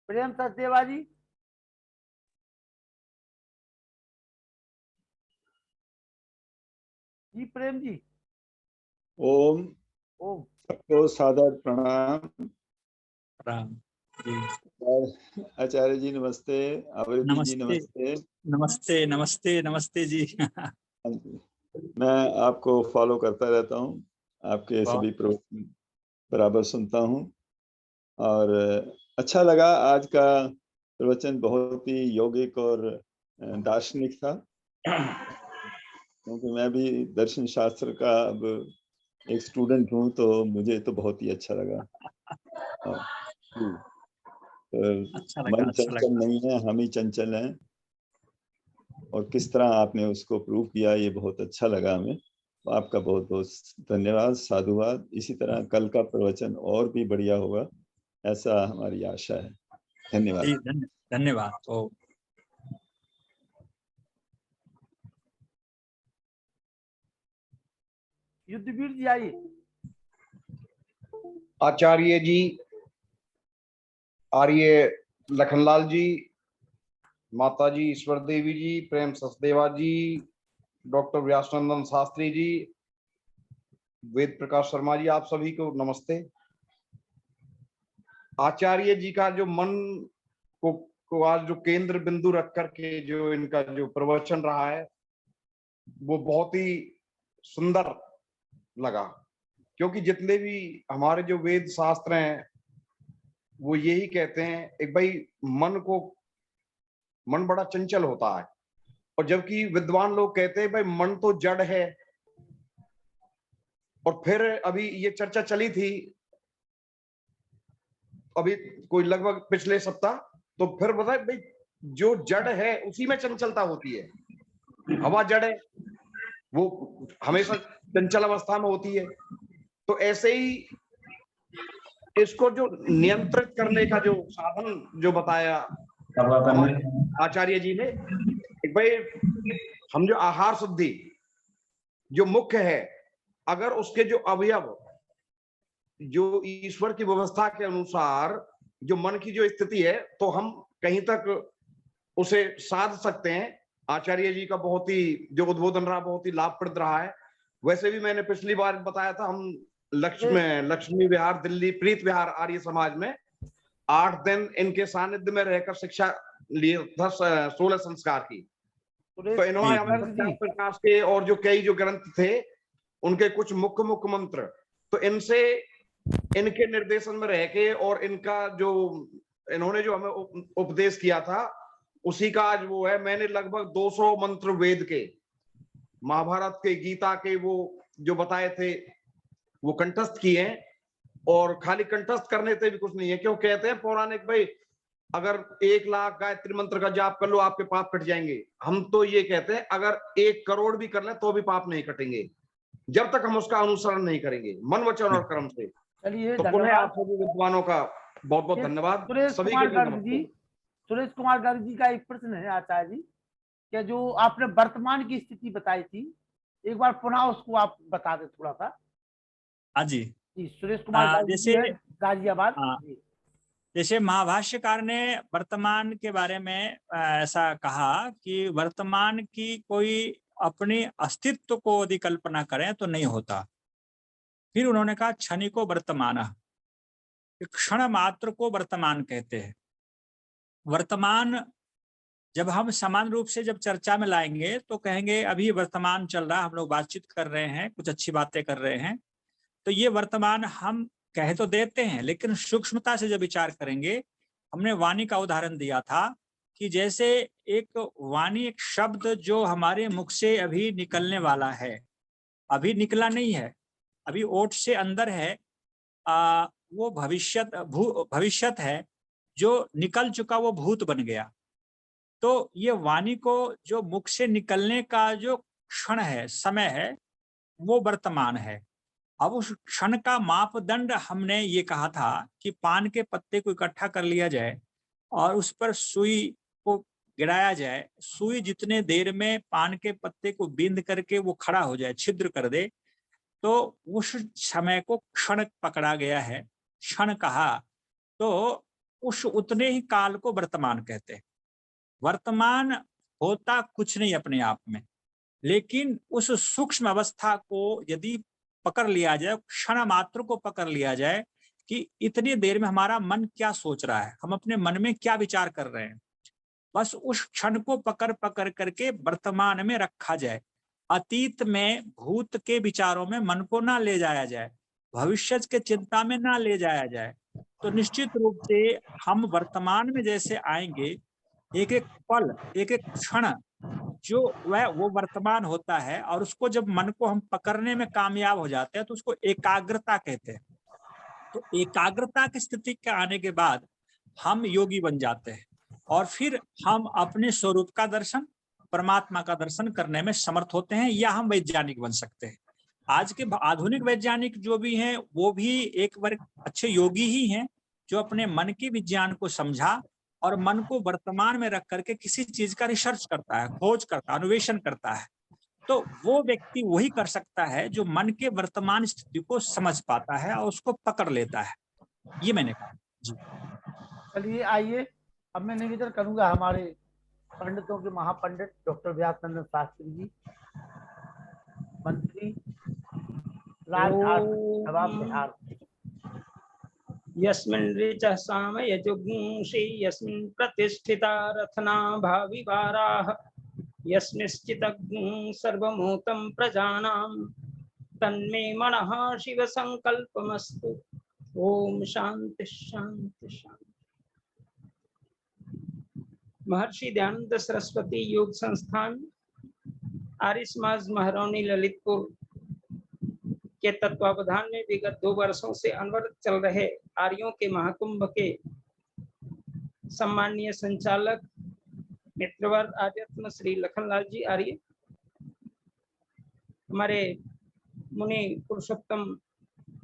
प्रेम सचदेवा जी, जी प्रेम जी। ओम ओम। सबको सादर प्रणाम। राम जी, और आचार्य जी नमस्ते, अवृति जी नमस्ते। नमस्ते नमस्ते नमस्ते जी। मैं आपको फॉलो करता रहता हूँ, आपके सभी प्रोग्राम बराबर सुनता हूँ और अच्छा लगा। आज का प्रवचन बहुत ही यौगिक और दार्शनिक था, क्योंकि मैं भी दर्शन शास्त्र का अब एक स्टूडेंट हूँ, तो मुझे तो बहुत ही अच्छा लगा। मन चंचल नहीं है, हम ही चंचल हैं, और किस तरह आपने उसको प्रूव किया, ये बहुत अच्छा लगा हमें। तो आपका बहुत बहुत धन्यवाद, साधुवाद। इसी तरह कल का प्रवचन और भी बढ़िया होगा, ऐसा हमारी आशा है। धन्यवाद। धन्यवाद। ओ युद्धवीर जी आइए। आचार्य जी, आर्य लखनलाल जी, माता जी ईश्वर देवी जी, प्रेम सचदेवा जी, डॉक्टर व्यासनंदन शास्त्री जी, वेद प्रकाश शर्मा जी, आप सभी को नमस्ते। आचार्य जी का जो मन को आज जो केंद्र बिंदु रख करके जो इनका जो प्रवचन रहा है, वो बहुत ही सुंदर लगा, क्योंकि जितने भी हमारे जो वेद शास्त्र हैं वो यही कहते हैं, एक भाई मन बड़ा चंचल होता है, और जबकि विद्वान लोग कहते हैं भाई मन तो जड़ है। और फिर अभी ये चर्चा चली थी अभी कोई लगभग पिछले सप्ताह, तो फिर बताए भाई जो जड़ है उसी में चंचलता होती है। हवा जड़ है, वो हमेशा चंचल अवस्था में होती है। तो ऐसे ही इसको जो नियंत्रित करने का जो साधन जो बताया आचार्य जी ने, एक भाई हम जो आहार शुद्धि जो मुख्य है, अगर उसके जो अवयव जो ईश्वर की व्यवस्था के अनुसार जो मन की जो स्थिति है, तो हम कहीं तक उसे साध सकते हैं। आचार्य जी का बहुत ही जो उद्बोधन रहा बहुत ही लाभप्रद रहा है। वैसे भी मैंने पिछली बार बताया था, हम लक्ष्मी विहार दिल्ली प्रीत विहार आर्य समाज में 8 दिन इनके सानिध्य में रहकर शिक्षा लिए 16 संस्कार की। तो इन्होंने हमें प्रकाश के और जो कई जो ग्रंथ थे उनके कुछ मुख्य मंत्र, तो इनसे इनके निर्देशन में रह के और इनका जो इन्होंने जो हमें उपदेश किया था उसी का आज वो है। मैंने लगभग 200 मंत्र वेद के, महाभारत के, गीता के वो जो बताए थे वो कंठस्थ किए हैं। और खाली कंठस्थ करने से भी कुछ नहीं है, क्यों कहते हैं पौराणिक भाई, अगर 1 लाख गायत्री मंत्र का जाप कर लो आपके पाप कट जाएंगे। हम तो ये कहते हैं अगर 1 करोड़ भी कर ले तो भी पाप नहीं कटेंगे, जब तक हम उसका अनुसरण नहीं करेंगे मन वचन और कर्म से। चलिए, तो पुनः आप सभी विद्वानों का बहुत बहुत धन्यवाद। सुरेश सभी कुमार के गर्ग जी, सुरेश कुमार गर्ग जी का एक प्रश्न है आचार्य जी, क्या जो आपने वर्तमान की स्थिति बताई थी, एक बार पुनः उसको आप बता दे थोड़ा सा। हाँ जी, सुरेश कुमार गर्ग जी है, गाजियाबाद। जैसे महाभाष्यकार ने वर्तमान के बारे में ऐसा कहा कि वर्तमान की कोई अपने अस्तित्व को यदि कल्पना करें तो नहीं होता। फिर उन्होंने कहा क्षणिको वर्तमान, क्षण मात्र को वर्तमान कहते हैं। वर्तमान जब हम समान रूप से जब चर्चा में लाएंगे तो कहेंगे अभी वर्तमान चल रहा, हम लोग बातचीत कर रहे हैं, कुछ अच्छी बातें कर रहे हैं, तो ये वर्तमान हम कह तो देते हैं, लेकिन सूक्ष्मता से जब विचार करेंगे, हमने वाणी का उदाहरण दिया था कि जैसे एक वाणी, एक शब्द जो हमारे मुख से अभी निकलने वाला है, अभी निकला नहीं है, अभी ओठ से अंदर है, वो भविष्यत है, जो निकल चुका वो भूत बन गया। तो ये वाणी को जो मुख से निकलने का जो क्षण है, समय है, वो वर्तमान है। अब उस क्षण का मापदंड हमने ये कहा था कि पान के पत्ते को इकट्ठा कर लिया जाए और उस पर सुई को गिराया जाए, सुई जितने देर में पान के पत्ते को बिंद करके वो खड़ा हो जाए, छिद्र कर दे, तो उस समय को क्षण पकड़ा गया है, क्षण कहा। तो उस उतने ही काल को वर्तमान कहते हैं। वर्तमान होता कुछ नहीं अपने आप में, लेकिन उस सूक्ष्म अवस्था को यदि पकड़ लिया जाए, क्षण मात्र को पकड़ लिया जाए कि इतनी देर में हमारा मन क्या सोच रहा है, हम अपने मन में क्या विचार कर रहे हैं, बस उस क्षण को पकड़ पकड़ करके वर्तमान में रखा जाए। अतीत में भूत के विचारों में मन को ना ले जाया जाए, भविष्य के चिंता में ना ले जाया जाए। तो निश्चित रूप से हम वर्तमान में जैसे आएंगे, एक एक पल, एक एक क्षण जो वो वर्तमान होता है, और उसको जब मन को हम पकड़ने में कामयाब हो जाते हैं तो उसको एकाग्रता कहते हैं। तो एकाग्रता की स्थिति के आने के बाद हम योगी बन जाते हैं और फिर हम अपने स्वरूप का दर्शन, परमात्मा का दर्शन करने में समर्थ होते हैं, या हम वैज्ञानिक बन सकते हैं। आज के आधुनिक वैज्ञानिक जो भी हैं वो भी एक वर्ग अच्छे योगी ही हैं, जो अपने मन के विज्ञान को समझा और मन को वर्तमान में रख करके किसी चीज का रिसर्च करता है, खोज करता है, अन्वेषण करता है। तो वो व्यक्ति वही कर सकता है जो मन के वर्तमान स्थिति को समझ पाता है और उसको पकड़ लेता है। ये मैंने कहा जी। चलिए आइए, अब मैं निवेदन करूंगा हमारे पंडितों के महापंडित डॉक्टर व्यासनंदन शास्त्री जी, मंत्री राजघाट नवाब बिहार। यस्मिन् ऋचः साम यजुगुंषि यस्मिन् प्रतिष्ठिता रत्ना भाविवाराः यस्मिंश्चिदग्निः सर्वभूतं प्रजानां तन्मे मनः शिव संकल्पमस्तु। ओम शांति शांति शांति। महर्षि दयानंद सरस्वती योग संस्थान आर्य समाज महरौनी ललितपुर के तत्वावधान में विगत 2 वर्षों से अनवरत चल रहे आर्यों के महाकुंभ के सम्माननीय संचालक मित्रवर्ग आर्यरत्न श्री लखनलाल जी आर्य, हमारे मुनि पुरुषोत्तम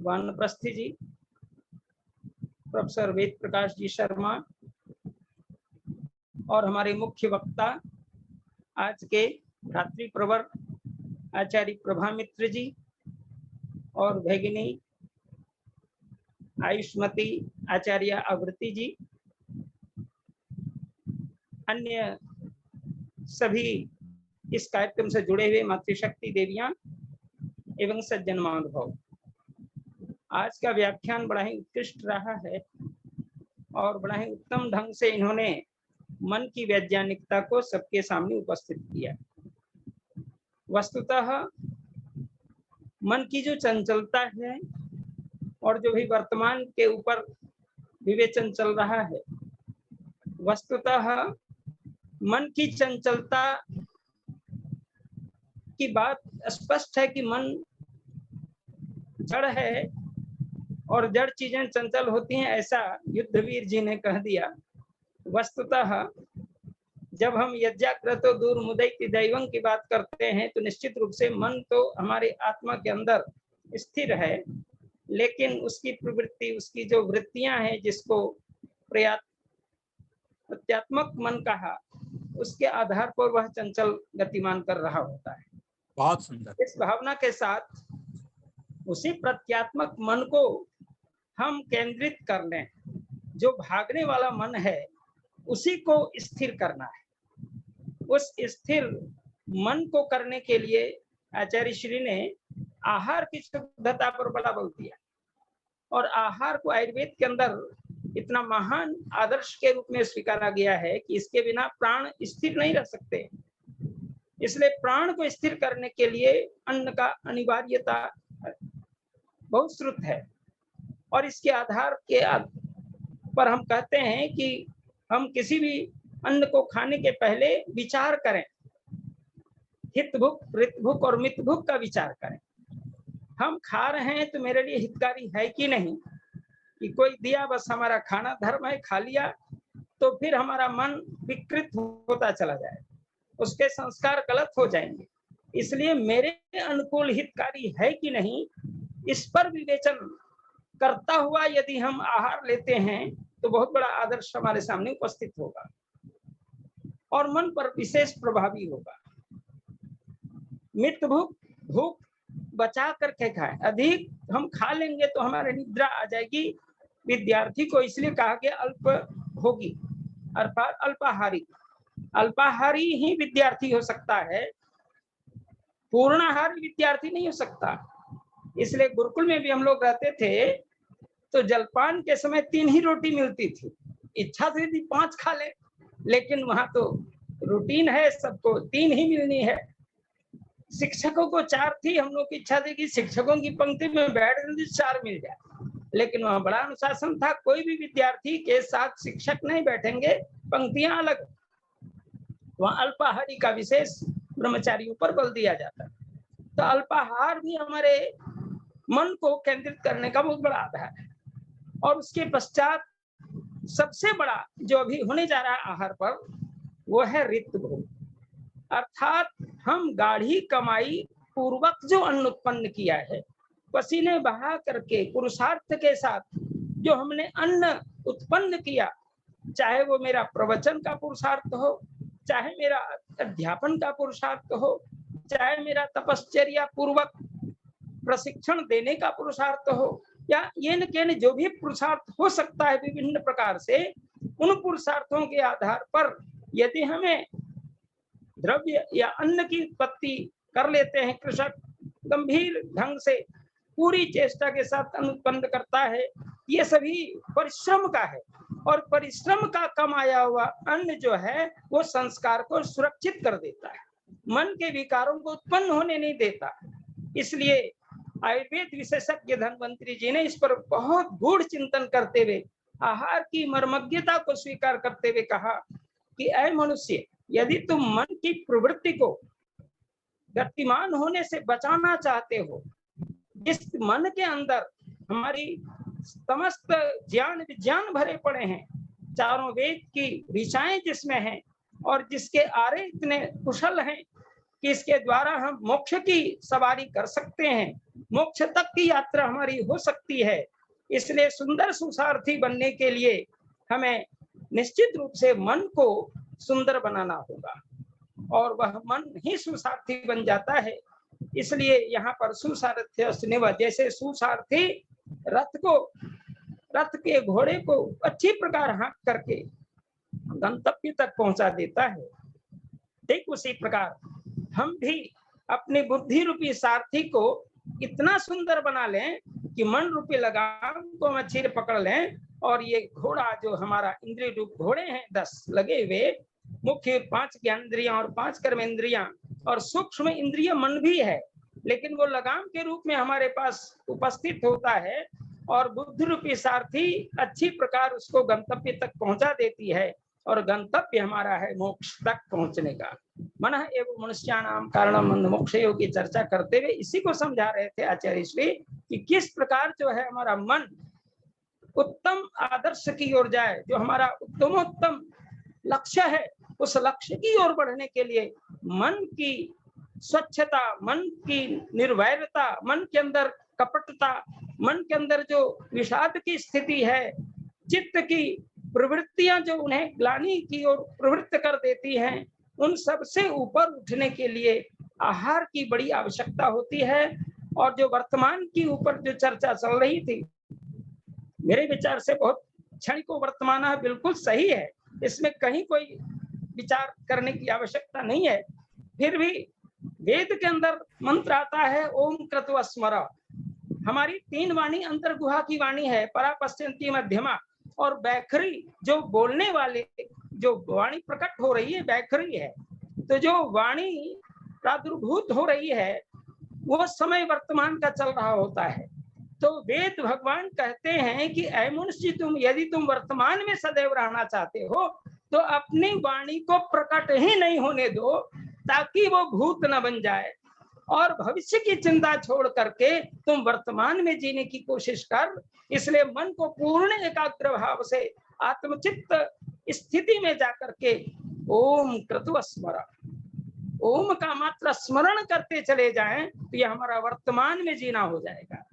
वानप्रस्थी जी, प्रोफेसर वेद प्रकाश जी शर्मा, और हमारे मुख्य वक्ता आज के रात्रि प्रवर आचार्य प्रभा मित्र जी और भगिनी आयुष्मती आचार्य आवृत्ति जी, अन्य सभी इस कार्यक्रम से जुड़े हुए मातृशक्ति देवियां एवं सज्जन महानुभाव। आज का व्याख्यान बड़ा ही उत्कृष्ट रहा है और बड़ा ही उत्तम ढंग से इन्होंने मन की वैज्ञानिकता को सबके सामने उपस्थित किया। वस्तुतः मन की जो चंचलता है और जो भी वर्तमान के ऊपर विवेचन चल रहा है, वस्तुतः मन की चंचलता की बात स्पष्ट है कि मन जड़ है और जड़ चीजें चंचल होती हैं, ऐसा युद्धवीर जी ने कह दिया। वस्तुतः जब हम यज्ञाकृतो दूर मुदयति दैवं की बात करते हैं तो निश्चित रूप से मन तो हमारे आत्मा के अंदर स्थिर है, लेकिन उसकी प्रवृत्ति, उसकी जो वृत्तियां हैं, जिसको प्रत्यात्मक मन कहा, उसके आधार पर वह चंचल गतिमान कर रहा होता है। बहुत सुंदर। इस भावना के साथ उसी प्रत्यात्मक मन को हम केंद्रित कर लें, जो भागने वाला मन है उसी को स्थिर करना है। उस स्थिर मन को करने के लिए आचार्य श्री ने आहार की शुद्धता पर बड़ा बल दिया, और आहार को आयुर्वेद के अंदर इतना महान आदर्श के रूप में स्वीकारा गया है कि इसके बिना प्राण स्थिर नहीं रह सकते। इसलिए प्राण को स्थिर करने के लिए अन्न का अनिवार्यता बहुत श्रुत है, और इसके आधार के पर हम कहते हैं कि हम किसी भी अन्न को खाने के पहले विचार करें, हितभुक, ऋतभुक और मितभुक का विचार करें। हम खा रहे हैं तो मेरे लिए हितकारी है कि नहीं, कि कोई दिया बस हमारा खाना धर्म है, खा लिया तो फिर हमारा मन विकृत होता चला जाए, उसके संस्कार गलत हो जाएंगे। इसलिए मेरे अनुकूल हितकारी है कि नहीं, इस पर विवेचन करता हुआ यदि हम आहार लेते हैं तो बहुत बड़ा आदर्श हमारे सामने उपस्थित होगा और मन पर विशेष प्रभावी होगा। मित भूख, भूख बचा करके खाएं, अधिक हम खा लेंगे तो हमारे निद्रा आ जाएगी। विद्यार्थी को इसलिए कहा गया अल्प भोगी, अर्थात अल्पाहारी। अल्पाहारी ही विद्यार्थी हो सकता है, पूर्णाहारी विद्यार्थी नहीं हो सकता। इसलिए गुरुकुल में भी हम लोग रहते थे तो जलपान के समय 3 ही रोटी मिलती थी, इच्छा से यदि 5 खा ले, लेकिन वहां तो रूटीन है, सबको 3 ही मिलनी है। शिक्षकों को 4 थी, हम लोग की इच्छा थी कि शिक्षकों की पंक्ति में बैठ 4 मिल जाए, लेकिन वहां बड़ा अनुशासन था, कोई भी विद्यार्थी के साथ शिक्षक नहीं बैठेंगे, पंक्तियां अलग। वहां अल्पाहारी का विशेष ब्रह्मचारियों पर बल दिया जाता। तो अल्पाहार भी हमारे मन को केंद्रित करने का बहुत बड़ा आधार है। और उसके पश्चात सबसे बड़ा जो अभी होने जा रहा है आहार पर, वो है ऋतभोग, अर्थात हम गाढ़ी कमाई पूर्वक जो अन्न उत्पन्न किया है, पसीने बहा करके पुरुषार्थ के साथ जो हमने अन्न उत्पन्न किया, चाहे वो मेरा प्रवचन का पुरुषार्थ हो, चाहे मेरा अध्यापन का पुरुषार्थ हो, चाहे मेरा तपश्चर्या पूर्वक प्रशिक्षण देने का पुरुषार्थ हो, या ये न के जो भी पुरुषार्थ हो सकता है विभिन्न प्रकार से, उन पुरुषार्थों के आधार पर यदि हमें द्रव्य या अन्न की उत्पत्ति कर लेते हैं, कृषक गंभीर ढंग से पूरी चेष्टा के साथ अन्न उत्पन्न करता है, ये सभी परिश्रम का है, और परिश्रम का कमाया हुआ अन्न जो है वो संस्कार को सुरक्षित कर देता है, मन के विकारों को उत्पन्न होने नहीं देता। इसलिए आयुर्वेद विशेषज्ञ धन्वंतरी जी ने इस पर बहुत गूढ़ चिंतन करते हुए, आहार की मर्मज्ञता को स्वीकार करते हुए कहा कि ऐ मनुष्य, यदि तुम मन की प्रवृत्ति को गतिमान होने से बचाना चाहते हो, जिस मन के अंदर हमारी समस्त ज्ञान विज्ञान भरे पड़े हैं, चारों वेद की ऋचाएं जिसमें हैं, और जिसके आरे इतने कुशल हैं कि इसके द्वारा हम मोक्ष की सवारी कर सकते हैं, मोक्ष तक की यात्रा हमारी हो सकती है। इसलिए सुंदर सुसारथी बनने के लिए हमें निश्चित रूप से मन को सुंदर बनाना होगा, और वह मन ही सुसारथी बन जाता है। इसलिए यहाँ पर सुसारथ्य, जैसे सुसारथी रथ के घोड़े को अच्छी प्रकार हाँक करके गंतव्य तक पहुंचा देता है, ठीक उसी प्रकार हम भी अपनी बुद्धि रूपी सारथी को इतना सुंदर बना लें कि मन रूपी लगाम को हम अच्छे पकड़ लें, और ये घोड़ा जो हमारा इंद्रिय रूप घोड़े हैं 10 लगे हुए, मुख्य 5 ज्ञानेंद्रियां और 5 कर्मेंद्रियां और सूक्ष्म इंद्रिय मन भी है, लेकिन वो लगाम के रूप में हमारे पास उपस्थित होता है, और बुद्धि रूपी सारथी अच्छी प्रकार उसको गंतव्य तक पहुंचा देती है। और गंतव्य हमारा है मोक्ष तक पहुंचने का। मन एवं मनुष्याणाम कारणम बंध मोक्ष योग की चर्चा करते हुए इसी को समझा रहे थे आचार्य श्री कि किस प्रकार जो है हमारा मन उत्तम आदर्श की ओर जाए, जो हमारा उत्तमोत्तम लक्ष्य है उस लक्ष्य की ओर बढ़ने के लिए मन की स्वच्छता, मन की निर्वैरता, मन के अंदर कपटता, मन के अंदर जो विषाद की स्थिति है, चित्त की प्रवृत्तियां जो उन्हें ग्लानि की ओर प्रवृत्त कर देती हैं, उन सब से ऊपर उठने के लिए आहार की बड़ी आवश्यकता होती है। और जो वर्तमान की ऊपर जो चर्चा चल रही थी, मेरे विचार से बहुत क्षणिक वर्तमान है, बिल्कुल सही है, इसमें कहीं कोई विचार करने की आवश्यकता नहीं है। फिर भी वेद के अंदर मंत्र आता है ओम क्रतु स्मर। हमारी 3 वाणी अंतर गुहा की वाणी है, परा पश्चिंती मध्यमा, और बैखरी जो बोलने वाले जो वाणी प्रकट हो रही है बैखरी है। तो जो वाणी प्रादुर्भूत हो रही है वो समय वर्तमान का चल रहा होता है। तो वेद भगवान कहते हैं कि ऐ मनुष्य तुम यदि तुम वर्तमान में सदैव रहना चाहते हो तो अपनी वाणी को प्रकट ही नहीं होने दो ताकि वो भूत न बन जाए, और भविष्य की चिंता छोड़ करके तुम वर्तमान में जीने की कोशिश कर। इसलिए मन को पूर्ण एकाग्र भाव से आत्मचित्त स्थिति में जाकर के ओम क्रतु स्मर, ओम का मात्र स्मरण करते चले जाएं तो यह हमारा वर्तमान में जीना हो जाएगा।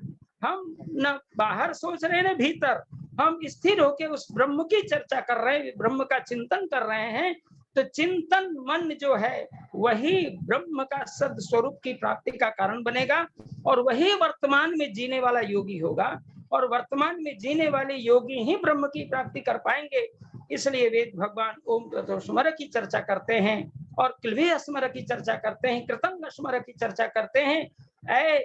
हम न बाहर सोच रहे हैं न भीतर, हम स्थिर होके उस ब्रह्म की चर्चा कर रहे हैं, ब्रह्म का चिंतन कर रहे हैं। तो चिंतन मन जो है वही ब्रह्म का सद स्वरूप की प्राप्ति का कारण बनेगा और वही वर्तमान में जीने वाला योगी होगा, और वर्तमान में जीने वाले योगी ही ब्रह्म की प्राप्ति कर पाएंगे। इसलिए वेद भगवान ओम क्रतु स्मर की चर्चा करते हैं और क्लवे स्मर की चर्चा करते हैं, कृतंग स्मर की चर्चा करते हैं। ऐ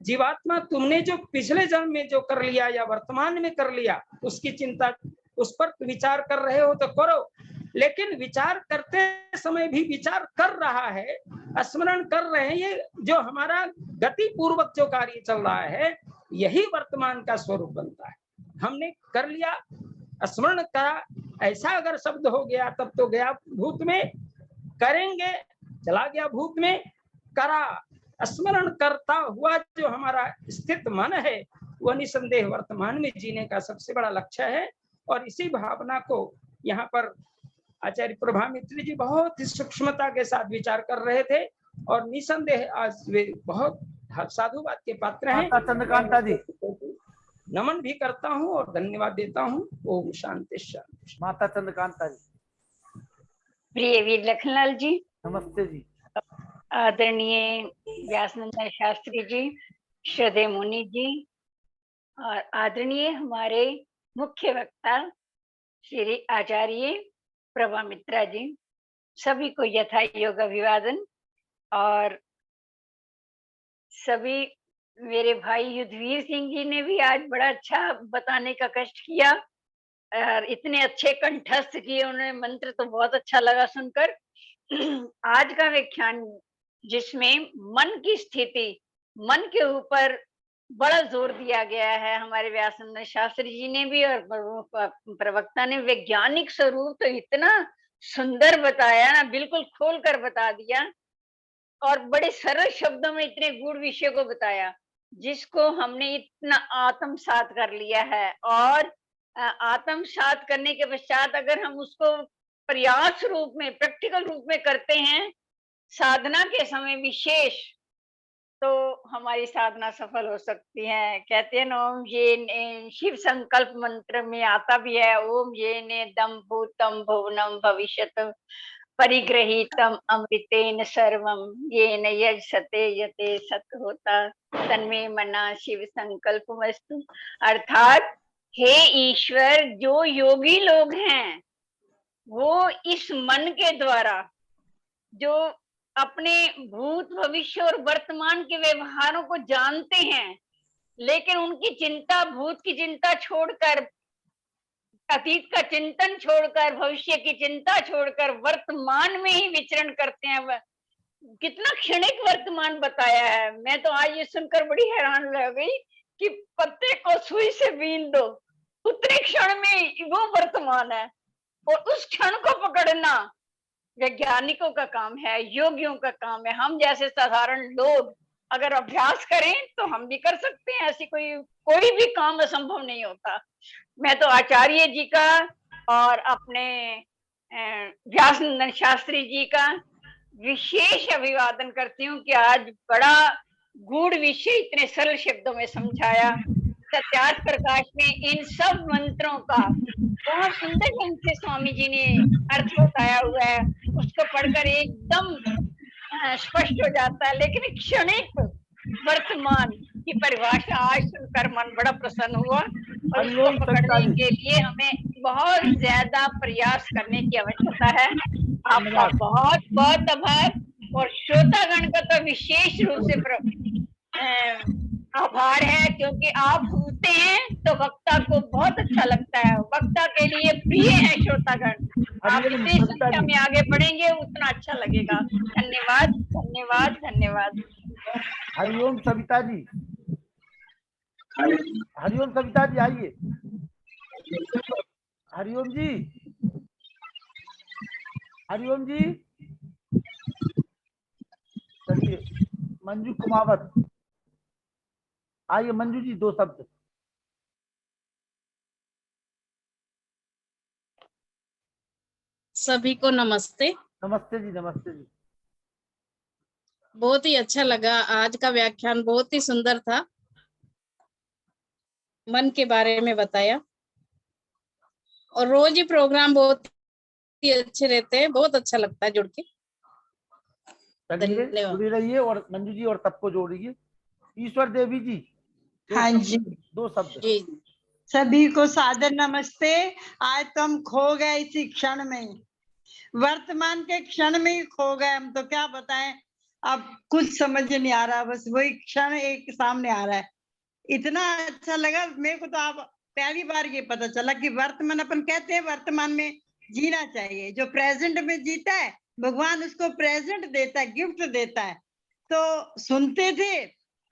जीवात्मा, तुमने जो पिछले जन्म में जो कर लिया या वर्तमान में कर लिया उसकी चिंता, उस पर विचार कर रहे हो तो करो, लेकिन विचार करते समय भी विचार कर रहा है, स्मरण कर रहे हैं, ये जो हमारा गति पूर्वक जो कार्य चल रहा है यही वर्तमान का स्वरूप बनता है। हमने कर लिया, स्मरण करा, ऐसा अगर शब्द हो गया तब तो गया भूत में, करेंगे चला गया भूत में, करा स्मरण करता हुआ जो हमारा स्थित मन है वह निसंदेह वर्तमान में जीने का सबसे बड़ा लक्ष्य है। और इसी भावना को यहाँ पर आचार्य प्रभामित्र जी बहुत ही सूक्ष्मता के साथ विचार कर रहे थे और निसंदेह आज वे बहुत साधुवाद के पात्र हैं। चंद्रकांता जी नमन भी करता हूँ और धन्यवाद देता हूँ। ओम शांति शांति। माता चंद्रकांता जी। प्रिय वीर लखनलाल जी नमस्ते जी। आदरणीय व्यासनंदन शास्त्री जी, श्रद्धेय मुनि जी और आदरणीय हमारे मुख्य वक्ता श्री आचार्य प्रभामित्रा जी, सभी को यथा योग अभिवादन। और सभी मेरे भाई युद्धवीर सिंह जी ने भी आज बड़ा अच्छा बताने का कष्ट किया और इतने अच्छे कंठस्थ किए उन्होंने मंत्र, तो बहुत अच्छा लगा सुनकर। आज का व्याख्यान जिसमें मन की स्थिति, मन के ऊपर बड़ा जोर दिया गया है, हमारे व्यासनंद शास्त्री जी ने भी और प्रवक्ता ने वैज्ञानिक स्वरूप तो इतना सुंदर बताया ना, बिल्कुल खोल कर बता दिया और बड़े सरल शब्दों में इतने गूढ़ विषय को बताया जिसको हमने इतना आत्मसात कर लिया है। और आत्मसात करने के पश्चात अगर हम उसको प्रयास रूप में, प्रैक्टिकल रूप में करते हैं साधना के समय विशेष, तो हमारी साधना सफल हो सकती है। कहते हैं ना, ओम ये शिव संकल्प मंत्र में आता भी है, ओम ये ने दम भूतम भुवनम भविष्यत परिग्रहीतम अमृतेन सर्वम ये न यजते यते सत होता तन्मे मना शिव संकल्प वस्तु। अर्थात हे ईश्वर, जो योगी लोग हैं वो इस मन के द्वारा जो अपने भूत भविष्य और वर्तमान के व्यवहारों को जानते हैं, लेकिन उनकी चिंता, भूत की चिंता छोड़कर, अतीत का चिंतन छोड़कर, भविष्य की चिंता छोड़कर वर्तमान में ही विचरण करते हैं। कितना क्षणिक वर्तमान बताया है। मैं तो आज ये सुनकर बड़ी हैरान रह गई कि पत्ते को सुई से बीन दो, उतने क्षण में वो वर्तमान है। और उस क्षण को पकड़ना वैज्ञानिकों का काम है, योगियों का काम है। हम जैसे साधारण लोग अगर अभ्यास करें तो हम भी कर सकते हैं। ऐसी कोई भी काम असंभव नहीं होता। मैं तो आचार्य जी का और अपने व्यासनंदन शास्त्री जी का विशेष अभिवादन करती हूँ कि आज बड़ा गूढ़ विषय इतने सरल शब्दों में समझाया। सत्यार्थ प्रकाश में इन सब मंत्रों का बहुत सुंदर ढंग से स्वामी जी ने अर्थ बताया हुआ है। उसको पढ़कर एकदम स्पष्ट हो जाता है। लेकिन क्षणिक वर्तमान की परिभाषा आज सुनकर मन बड़ा प्रसन्न हुआ और इसको पकड़ने के लिए हमें बहुत ज्यादा प्रयास करने की आवश्यकता है। आपका बहुत बहुत आभार और श्रोतागण का तो विशेष रूप से आभार है, क्योंकि आप सुनते हैं तो वक्ता को बहुत अच्छा लगता है। वक्ता के लिए प्रिय है श्रोतागण। आप जितनी संख्या में आगे बढ़ेंगे उतना अच्छा लगेगा। धन्यवाद धन्यवाद धन्यवाद। हरिओम सविता जी, हरिओम सविता जी आइए। हरिओम जी, हरिओम जी। चलिए मंजू कुमावत आइए। मंजू जी 2 शब्द। सभी को नमस्ते। नमस्ते जी, नमस्ते जी। बहुत ही अच्छा लगा, आज का व्याख्यान बहुत ही सुंदर था। मन के बारे में बताया और रोज ही प्रोग्राम बहुत ही अच्छे रहते हैं, बहुत अच्छा लगता है जुड़ के। चलिए जुड़ी रहिए और मंजू जी और सबको जोड़िए। ईश्वर देवी जी। हाँ जी, 2 शब्द। जी सभी को सादर नमस्ते। आज तो हम खो गए इसी क्षण में, वर्तमान के क्षण में ही खो गए हम। तो क्या बताएं, अब कुछ समझ नहीं आ रहा, बस वही क्षण एक सामने आ रहा है। इतना अच्छा लगा मेरे को। तो आप पहली बार ये पता चला कि वर्तमान, अपन कहते हैं वर्तमान में जीना चाहिए। जो प्रेजेंट में जीता है भगवान उसको प्रेजेंट देता है, गिफ्ट देता है। तो सुनते थे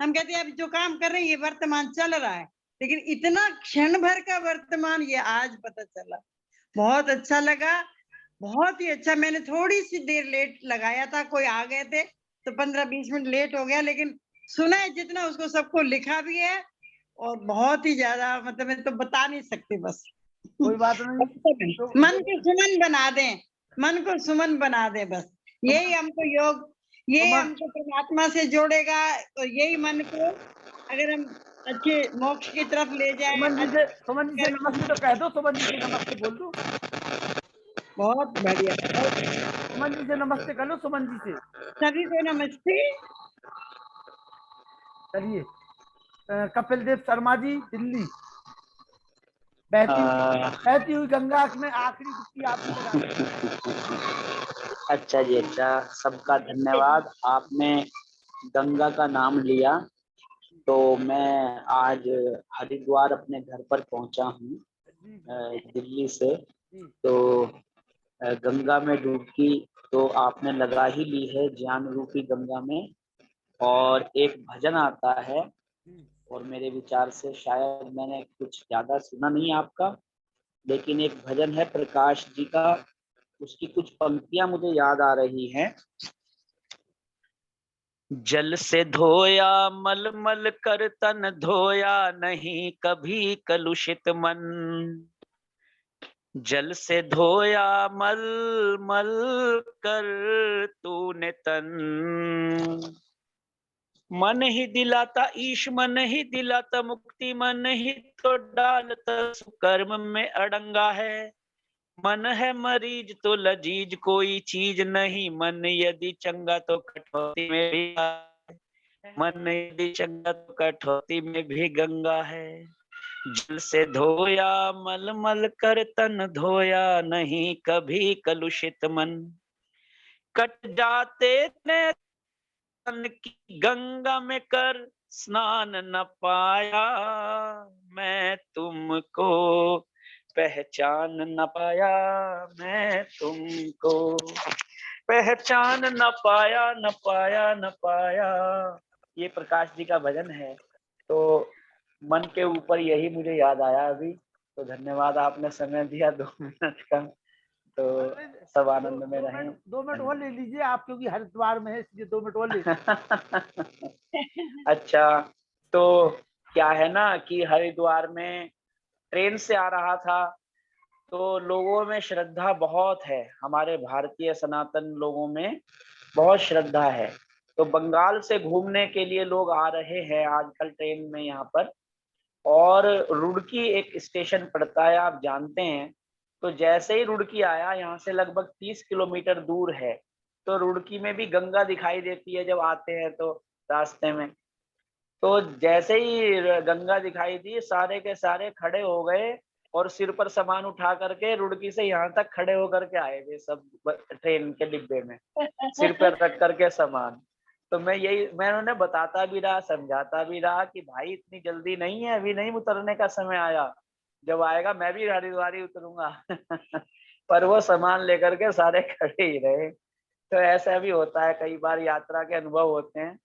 हम, कहते हैं अब जो काम कर रहे हैं ये वर्तमान चल रहा है, लेकिन इतना क्षण भर का वर्तमान ये आज पता चला। बहुत अच्छा लगा, बहुत ही अच्छा। मैंने थोड़ी सी देर लेट लगाया था, कोई आ गए थे तो 15-20 मिनट लेट हो गया, लेकिन सुना है जितना उसको सबको लिखा भी है और बहुत ही ज्यादा, मतलब मैं तो बता नहीं सकती। बस कोई बात नहीं, मन को सुमन बना दें, मन को सुमन बना दें, बस यही हमको योग, यही हमको परमात्मा से जोड़ेगा। और यही मन को अगर हम अच्छे मोक्ष की तरफ ले जाए। सुमन जी से नमस्ते तो कह दो। सुमन जी से नमस्ते बोल दो। बहुत बढ़िया। सुमन जी से नमस्ते कर लो। सुमन जी से सभी को नमस्ते। चलिए कपिल देव शर्मा जी, दिल्ली। बहती हुई गंगा में आखिरी डुबकी आपकी लगा। अच्छा जी, अच्छा। सबका धन्यवाद। आपने गंगा का नाम लिया तो मैं आज हरिद्वार अपने घर पर पहुंचा हूँ दिल्ली से। तो गंगा में डुबकी तो आपने लगा ही ली है, ज्ञान रूपी गंगा में। और एक भजन आता है और मेरे विचार से शायद मैंने कुछ ज्यादा सुना नहीं आपका, लेकिन एक भजन है प्रकाश जी का, उसकी कुछ पंक्तियां मुझे याद आ रही हैं। जल से धोया मल मल कर तन धोया नहीं कभी कलुषित मन, जल से धोया मल मल कर तूने तन, मन ही दिलाता ईश मन ही दिलाता मुक्ति, मन ही तो डालता सुकर्म में अड़ंगा है। मन है मरीज तो लजीज कोई चीज नहीं, मन यदि चंगा तो कठौती में भी, मन यदि चंगा तो कठौती में भी गंगा है। जल से धोया मल मल कर तन धोया नहीं कभी कलुषित मन, कट जाते ने तन की गंगा में कर स्नान न पाया, मैं तुमको पहचान न पाया, मैं तुमको पहचान न पाया, न पाया न पाया। ये प्रकाश जी का भजन है। तो मन के ऊपर यही मुझे याद आया अभी। तो धन्यवाद, आपने समय दिया 2 मिनट का। तो सब आनंद में रहें। 2 मिनट और ले लीजिए आप, क्योंकि हरिद्वार में है इसलिए 2 मिनट और ले अच्छा, तो क्या है ना कि हरिद्वार में ट्रेन से आ रहा था तो लोगों में श्रद्धा बहुत है, हमारे भारतीय सनातन लोगों में बहुत श्रद्धा है। तो बंगाल से घूमने के लिए लोग आ रहे हैं आजकल ट्रेन में यहाँ पर, और रुड़की एक स्टेशन पड़ता है, आप जानते हैं। तो जैसे ही रुड़की आया, यहाँ से लगभग 30 किलोमीटर दूर है, तो रुड़की में भी गंगा दिखाई देती है जब आते हैं तो रास्ते में। तो जैसे ही गंगा दिखाई दी, सारे के सारे खड़े हो गए और सिर पर सामान उठा करके रुड़की से यहाँ तक खड़े होकर के आए थे सब ट्रेन के डिब्बे में, सिर पर रख करके सामान। तो मैं उन्हें बताता भी रहा, समझाता भी रहा कि भाई इतनी जल्दी नहीं है, अभी नहीं उतरने का समय आया, जब आएगा मैं भी हरिद्वार ही उतरूंगा। पर वो सामान लेकर के सारे खड़े ही रहे। तो ऐसा भी होता है, कई बार यात्रा के अनुभव होते हैं।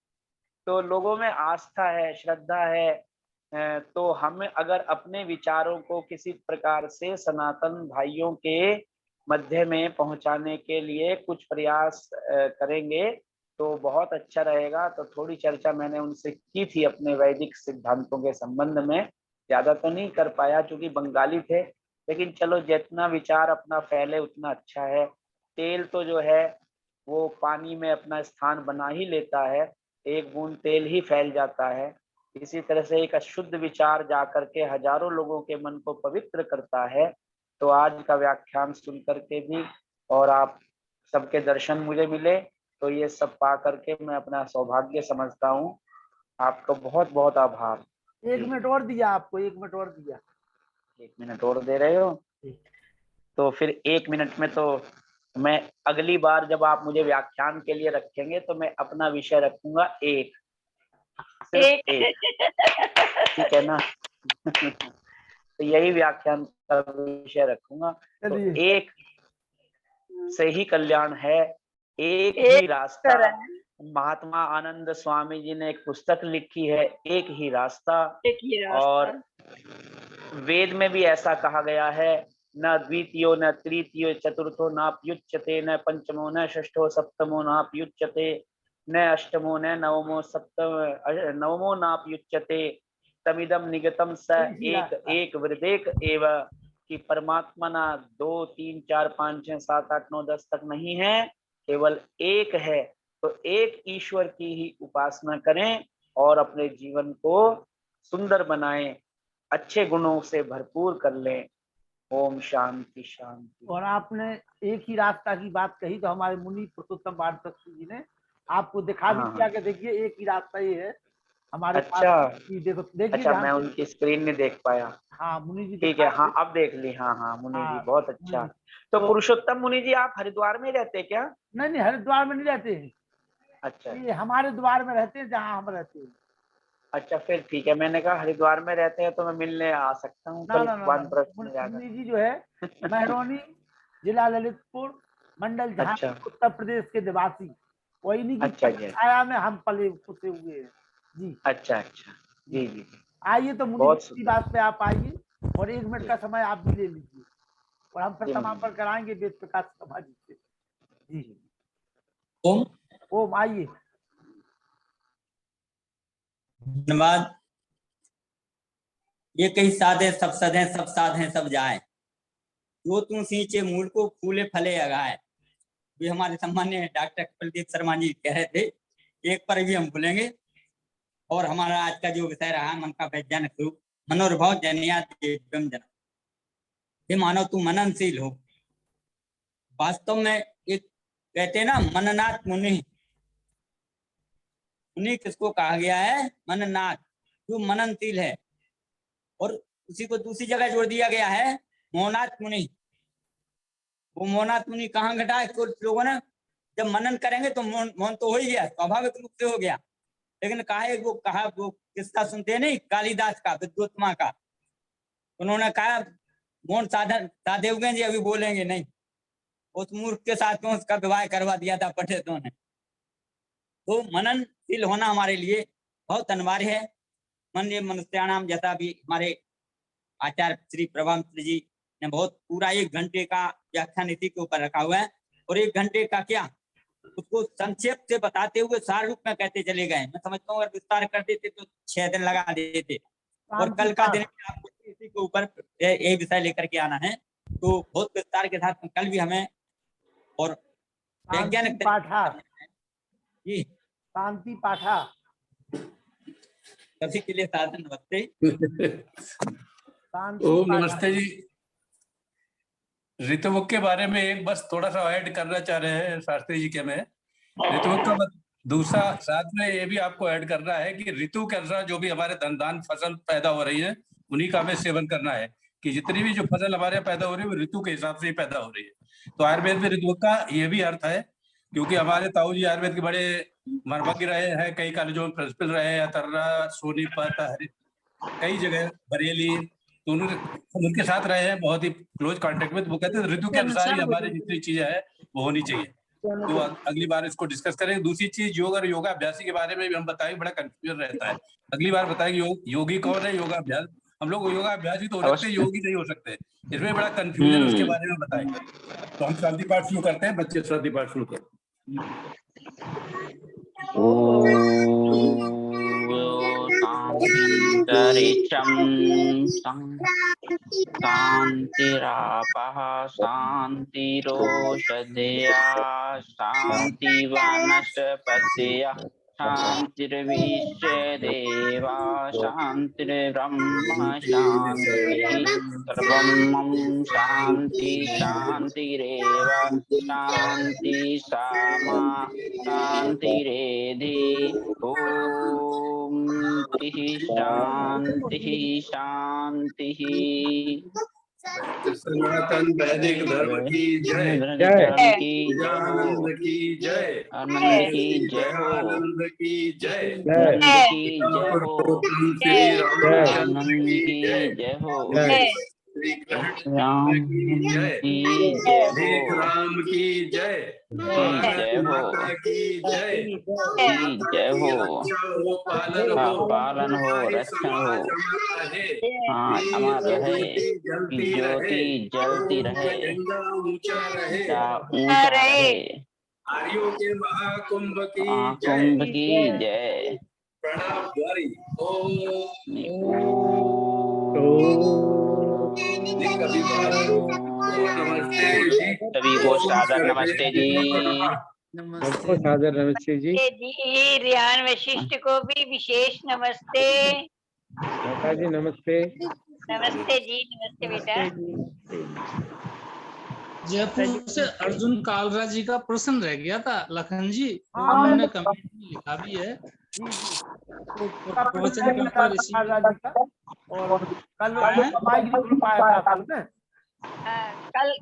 तो लोगों में आस्था है, श्रद्धा है, तो हम अगर अपने विचारों को किसी प्रकार से सनातन भाइयों के मध्य में पहुंचाने के लिए कुछ प्रयास करेंगे तो बहुत अच्छा रहेगा। तो थोड़ी चर्चा मैंने उनसे की थी अपने वैदिक सिद्धांतों के संबंध में, ज्यादा तो नहीं कर पाया क्योंकि बंगाली थे, लेकिन चलो जितना विचार अपना फैले उतना अच्छा है। तेल तो जो है वो पानी में अपना स्थान बना ही लेता है, एक बूंद तेल ही फैल जाता है। इसी तरह से एक अशुद्ध विचार जाकर के हजारों लोगों के मन को पवित्र करता है। तो आज का व्याख्यान सुन करके भी और आप सबके दर्शन मुझे मिले, तो ये सब पा करके मैं अपना सौभाग्य समझता हूँ। आपको बहुत बहुत आभार। 1 मिनट और दिया आपको, 1 मिनट और दिया। 1 मिनट और दे रहे हो? तो फिर 1 मिनट में तो मैं अगली बार जब आप मुझे व्याख्यान के लिए रखेंगे तो मैं अपना विषय रखूंगा सिर्फ एक। ठीक है ना? तो यही व्याख्यान का विषय रखूंगा। तो एक से ही कल्याण है, एक ही रास्ता। महात्मा आनंद स्वामी जी ने एक पुस्तक लिखी है, एक ही रास्ता। और वेद में भी ऐसा कहा गया है, न द्वितीयो न तृतीयो चतुर्थो नाप्युच्यते, न पंचमो न षष्ठो सप्तमो नाप्युच्यते, न अष्टमो न नवमो नाप्युच्यते, तमिदम निगतम स एक वृदेक एव। कि परमात्मा ना 2 3 4 5 6 7 8 9 10 तक नहीं है, केवल एक है। तो एक ईश्वर की ही उपासना करें और अपने जीवन को सुंदर बनाएं, अच्छे गुणों से भरपूर कर लें। ओम शांति शांति। और आपने एक ही रास्ता की बात कही तो हमारे मुनि पुरुषोत्तम वानप्रस्थ जी ने आपको दिखा भी दिया कि देखिए एक ही रास्ता ये है हमारे पास। देखो देखिए। अच्छा, मैं उनकी स्क्रीन नहीं देख पाया। हाँ मुनि जी, ठीक है, हाँ अब देख ली। हाँ मुनि जी बहुत अच्छा। तो पुरुषोत्तम मुनि जी आप हरिद्वार में रहते क्या? नहीं, हरिद्वार में नहीं रहते हैं। अच्छा, ये हमारे द्वार में रहते हैं जहाँ हम रहते हैं। अच्छा फिर ठीक है, मैंने कहा हरिद्वार में रहते हैं तो मैं मिलने आ सकता हूँ। मुनि जी जो है महरौनी जिला ललितपुर मंडल जहांगीर उत्तर प्रदेश के निवासी, वही नहीं की छाया में हम पले पुसे हुए हैं जी। अच्छा जी। आइए तो मुनि की बात पे आप आइए और 1 मिनट का समय आप भी ले लीजिए और हम फिर समापन कराएंगे वेद प्रकाश सभा जी से जी। ओम आइए। धन्यवाद। ये कई साधे सब सधे सब साधे सब जाए, जो तू सींचे मूल को फूले फले अगाए। ये हमारे सम्मान्य डॉक्टर प्रदीप शर्मा जी कह रहे थे, एक पर भी हम भूलेंगे। और हमारा आज का जो विषय रहा मन का वैज्ञानिक रूप, मनोर्भव जनियात जन। हे मानव तू मननशील हो। वास्तव में एक कहते हैं ना मननाथ मुनि, मुनि किसको कहा गया है? मननाथ, जो मननशील है। और उसी को दूसरी जगह जोड़ दिया गया है मोहनाथ मुनि। वो मोहनाथ मुनि कहाँ घटा है? कुछ लोगों ने जब मनन करेंगे तो मौन तो हो ही गया, स्वाभाविक रूप से हो गया। लेकिन कहा वो किस्सा सुनते नहीं कालिदास का, विद्वत्मा का। उन्होंने कहा मौन साधे हुए जी, अभी बोलेंगे नहीं। उस मूर्ख के साथ में उसका विवाह करवा दिया था पंडितों ने। तो मननशील होना हमारे लिए बहुत अनिवार्य है। मन ये मनुष्याणाम, जैसा भी हमारे आचार्य श्री प्रभामित्र जी ने बहुत पूरा 1 घंटे का व्याख्यान इसी के ऊपर रखा हुआ है, और 1 घंटे का क्या उसको संक्षेप से बताते हुए सार रूप में कहते चले गए। मैं समझता हूँ अगर विस्तार कर देते तो 6 दिन लगा देते। और कल का दिन आपको इसी के ऊपर एक विषय लेकर के आना है, तो बहुत विस्तार के साथ कल भी हमें और वैज्ञानिक पाठा जी शांति पाठा सभी के लिए साधन नमस्ते। ओम नमस्ते जी। ऋतुमुख के बारे में एक बस थोड़ा सा ऐड करना चाह रहे हैं शास्त्री जी के में। ऋतुमुख का दूसरा साथ में ये भी आपको ऐड करना है कि ऋतु के अनुसार जो भी हमारे धनदान फसल पैदा हो रही है उन्हीं का हमें सेवन करना है, कि जितनी भी जो फसल हमारे पैदा हो रही है वो ऋतु के हिसाब से ही पैदा हो रही है। तो आयुर्वेद में ऋतुमुख का ये भी अर्थ है, क्योंकि हमारे ताऊ जी आयुर्वेद के बड़े मर्मज्ञ रहे हैं, कई कॉलेजों में प्रिंसिपल रहे हैं, अतर्रा, सोनीपत, कई जगह, बरेली, तो उनके साथ रहे हैं बहुत ही क्लोज कांटेक्ट में। तो वो कहते हैं ऋतु के अनुसार ही हमारी जितनी चीजें है वो होनी चाहिए। तो अगली बार इसको डिस्कस करेंगे। दूसरी चीज योग और योगाभ्यासी के बारे में भी हम बताएंगे, बड़ा कंफ्यूजन रहता है, अगली बार बताएंगे। योगी कौन है, योगाभ्यास, हम लोग योगाभ्यासी तो हो सकते, योगी नहीं हो सकते, इसमें बड़ा कंफ्यूजन, उसके बारे में बताएंगे। तो हम शांति पाठ शुरू करते हैं, बच्चे शांति पाठ शुरू करें। शांतिरंतरिक्षं शांतिरापः शांतिरोषधया शांतिवनस्पतयः शांतिर्विश्वदेवा शांतिर्ब्रह्म शांतिः सर्वं शांति शांतिरेव शांति सामा शांतिरेधि। ओम शांति शांति। सनातन वैदिक धर्म की जय, आनंद की जय, आनंद की जय हो, आनंद की जय, आनंद की जय हो, श्री रामचंद्र की जय हो, श्री कृष्ण की जय, देख राम की जय, भारत माता की जय, जय हो, पालन हो, रक्षण हो, हाँ अमर रहे, ज्योति जलती रहे, ऊंचा रहे, आर्यों के महाकुंभ की जय। प्रणाम द्वारी। नमस्ते जी, सभी को सादर नमस्ते जी। सादर नमस्ते जी। रियान वशिष्ठ को भी विशेष नमस्ते। माता जी नमस्ते। नमस्ते जी, नमस्ते बेटा। जयपुर से अर्जुन कालरा जी का प्रश्न रह गया था लखन जी, उन्होंने कमेंट में लिखा भी है।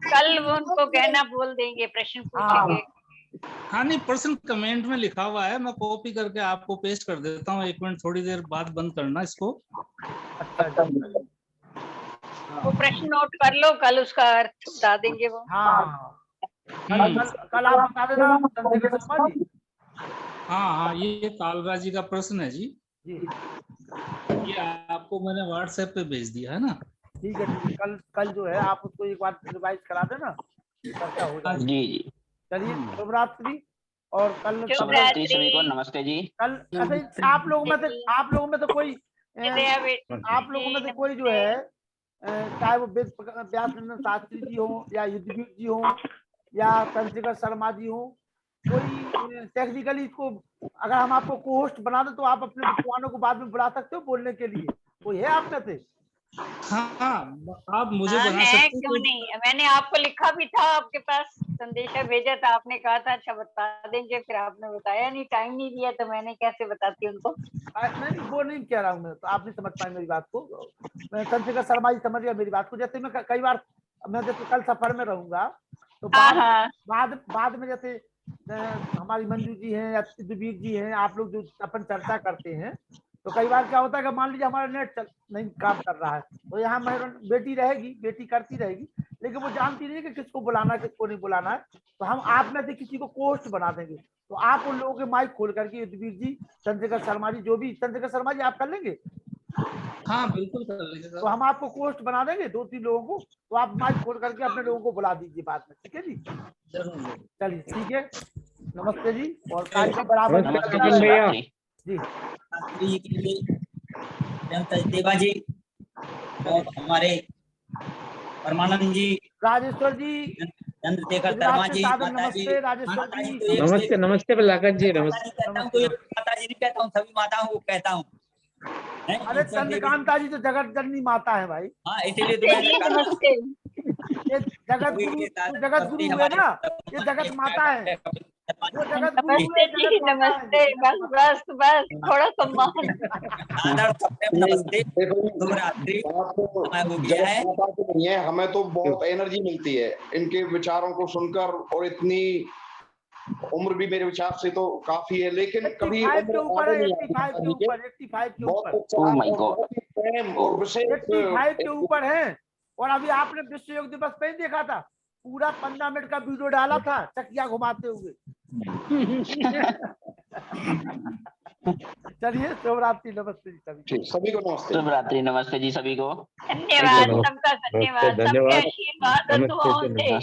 कल वो उनको कहना बोल देंगे, प्रश्न पूछेंगे। हाँ नहीं, प्रश्न कमेंट में लिखा हुआ है, मैं कॉपी करके आपको पेस्ट कर देता हूँ। 1 मिनट, थोड़ी देर बाद बंद करना इसको। वो प्रश्न नोट कर लो, कल उसका अर्थ बता देंगे वो। कल आप बता देना। हाँ, ये कालरा जी का प्रश्न है जी। ये आपको मैंने व्हाट्सएप पे भेज दिया है ना। ठीक है, कल जो है आप उसको एक बार रिवाइज करा देना, चर्चा हो जाएगी। जी चलिए, शुभ रात्रि। और कल सभी को नमस्ते जी। कल अच्छा, आप लोगों में तो कोई जो है, चाहे वो व्यासनंदन शास्त्री जी हो या युद्धवीर जी हो या चंद्रशेखर शर्मा जी हो, कोई टेक्निकली इसको अगर हम आपको को-होस्ट बना दें तो आप अपने विद्वानों को बाद में बुला सकते हो बोलने के लिए। कोई है आप में से? हाँ, आप मुझे बना सकते हो। क्यों नहीं, मैंने आपको लिखा भी था, आपके पास संदेशा भेजा था, आपने कहा था अच्छा बता देंगे, फिर आपने बताया नहीं, टाइम नहीं दिया, तो मैंने कैसे बताती उनको। नहीं, वो नहीं कह रहा हूँ मैं, तो आप नहीं समझ पाए मेरी बात को। चंद्रशेखर शर्मा जी समझ गया मेरी बात को। जैसे मैं कई बार, मैं जैसे कल सफर में रहूंगा तो बाद में जैसे हमारी मंजू जी हैं या सिद्धवीर जी हैं, आप लोग जो अपन चर्चा करते हैं, तो कई बार क्या होता है कि मान लीजिए हमारा नेट नहीं काम कर रहा है, तो यहाँ बेटी रहेगी, बेटी करती रहेगी, लेकिन वो जानती नहीं है कि किसको बुलाना है किसको नहीं बुलाना है। तो हम आप में से किसी को कोस्ट बना देंगे, तो आप उन लोगों के माइक खोल करके युद्धवीर जी, चंद्रशेखर शर्मा जी, जो भी, चंद्रशेखर शर्मा जी आप कर लेंगे? हाँ बिल्कुल कर लेंगे तो हम आपको पोस्ट बना देंगे 2-3 लोगों को, तो आप माइक खोल करके अपने लोगों को बुला दीजिए बाद में, ठीक है जी? जरूर। चलिए ठीक है, नमस्ते जी। और कार्य का बराबर भैया जी देवा जी और हमारे परमानंद जी, राजेश्वर जी, चंद्रशेखर शर्मा जी, नमस्ते राजेश्वर जी। नमस्ते नमस्ते बलाकत जी, नमस्ते। माता जी नहीं कहता हूँ, सभी माताओं को कहता हूँ। अरे चंद्रकांता जी तो जगत जननी माता है भाई। हाँ इसीलिए तो मैंने कहा नमस्ते। ये जगत गुरु हुए ना, ये जगत माता है, जो जगत गुरु हुए नमस्ते जी, जगत माता है। नमस्ते। बस बस बस थोड़ा सम्मान। नमस्ते, नहीं है, हमें तो बहुत एनर्जी मिलती है इनके विचारों को सुनकर, और इतनी उम्र भी मेरे विचार से तो काफी है, लेकिन कभी 85 के ऊपर है, 85 के ऊपर, 85 के ऊपर, प्रेम और विशेष 85 के ऊपर है। और अभी आपने विश्व योग दिवस पे ही देखा था, पूरा 15 मिनट का वीडियो डाला था चकिया घुमाते हुए। चलिए शिवरात्रि, नमस्ते जी सभी को नमस्ते। शिवरात्रि, नमस्ते जी सभी को। धन्यवाद, सबका धन्यवाद, सबके धन्यवाद। आशीर्वाद और दुआओं से।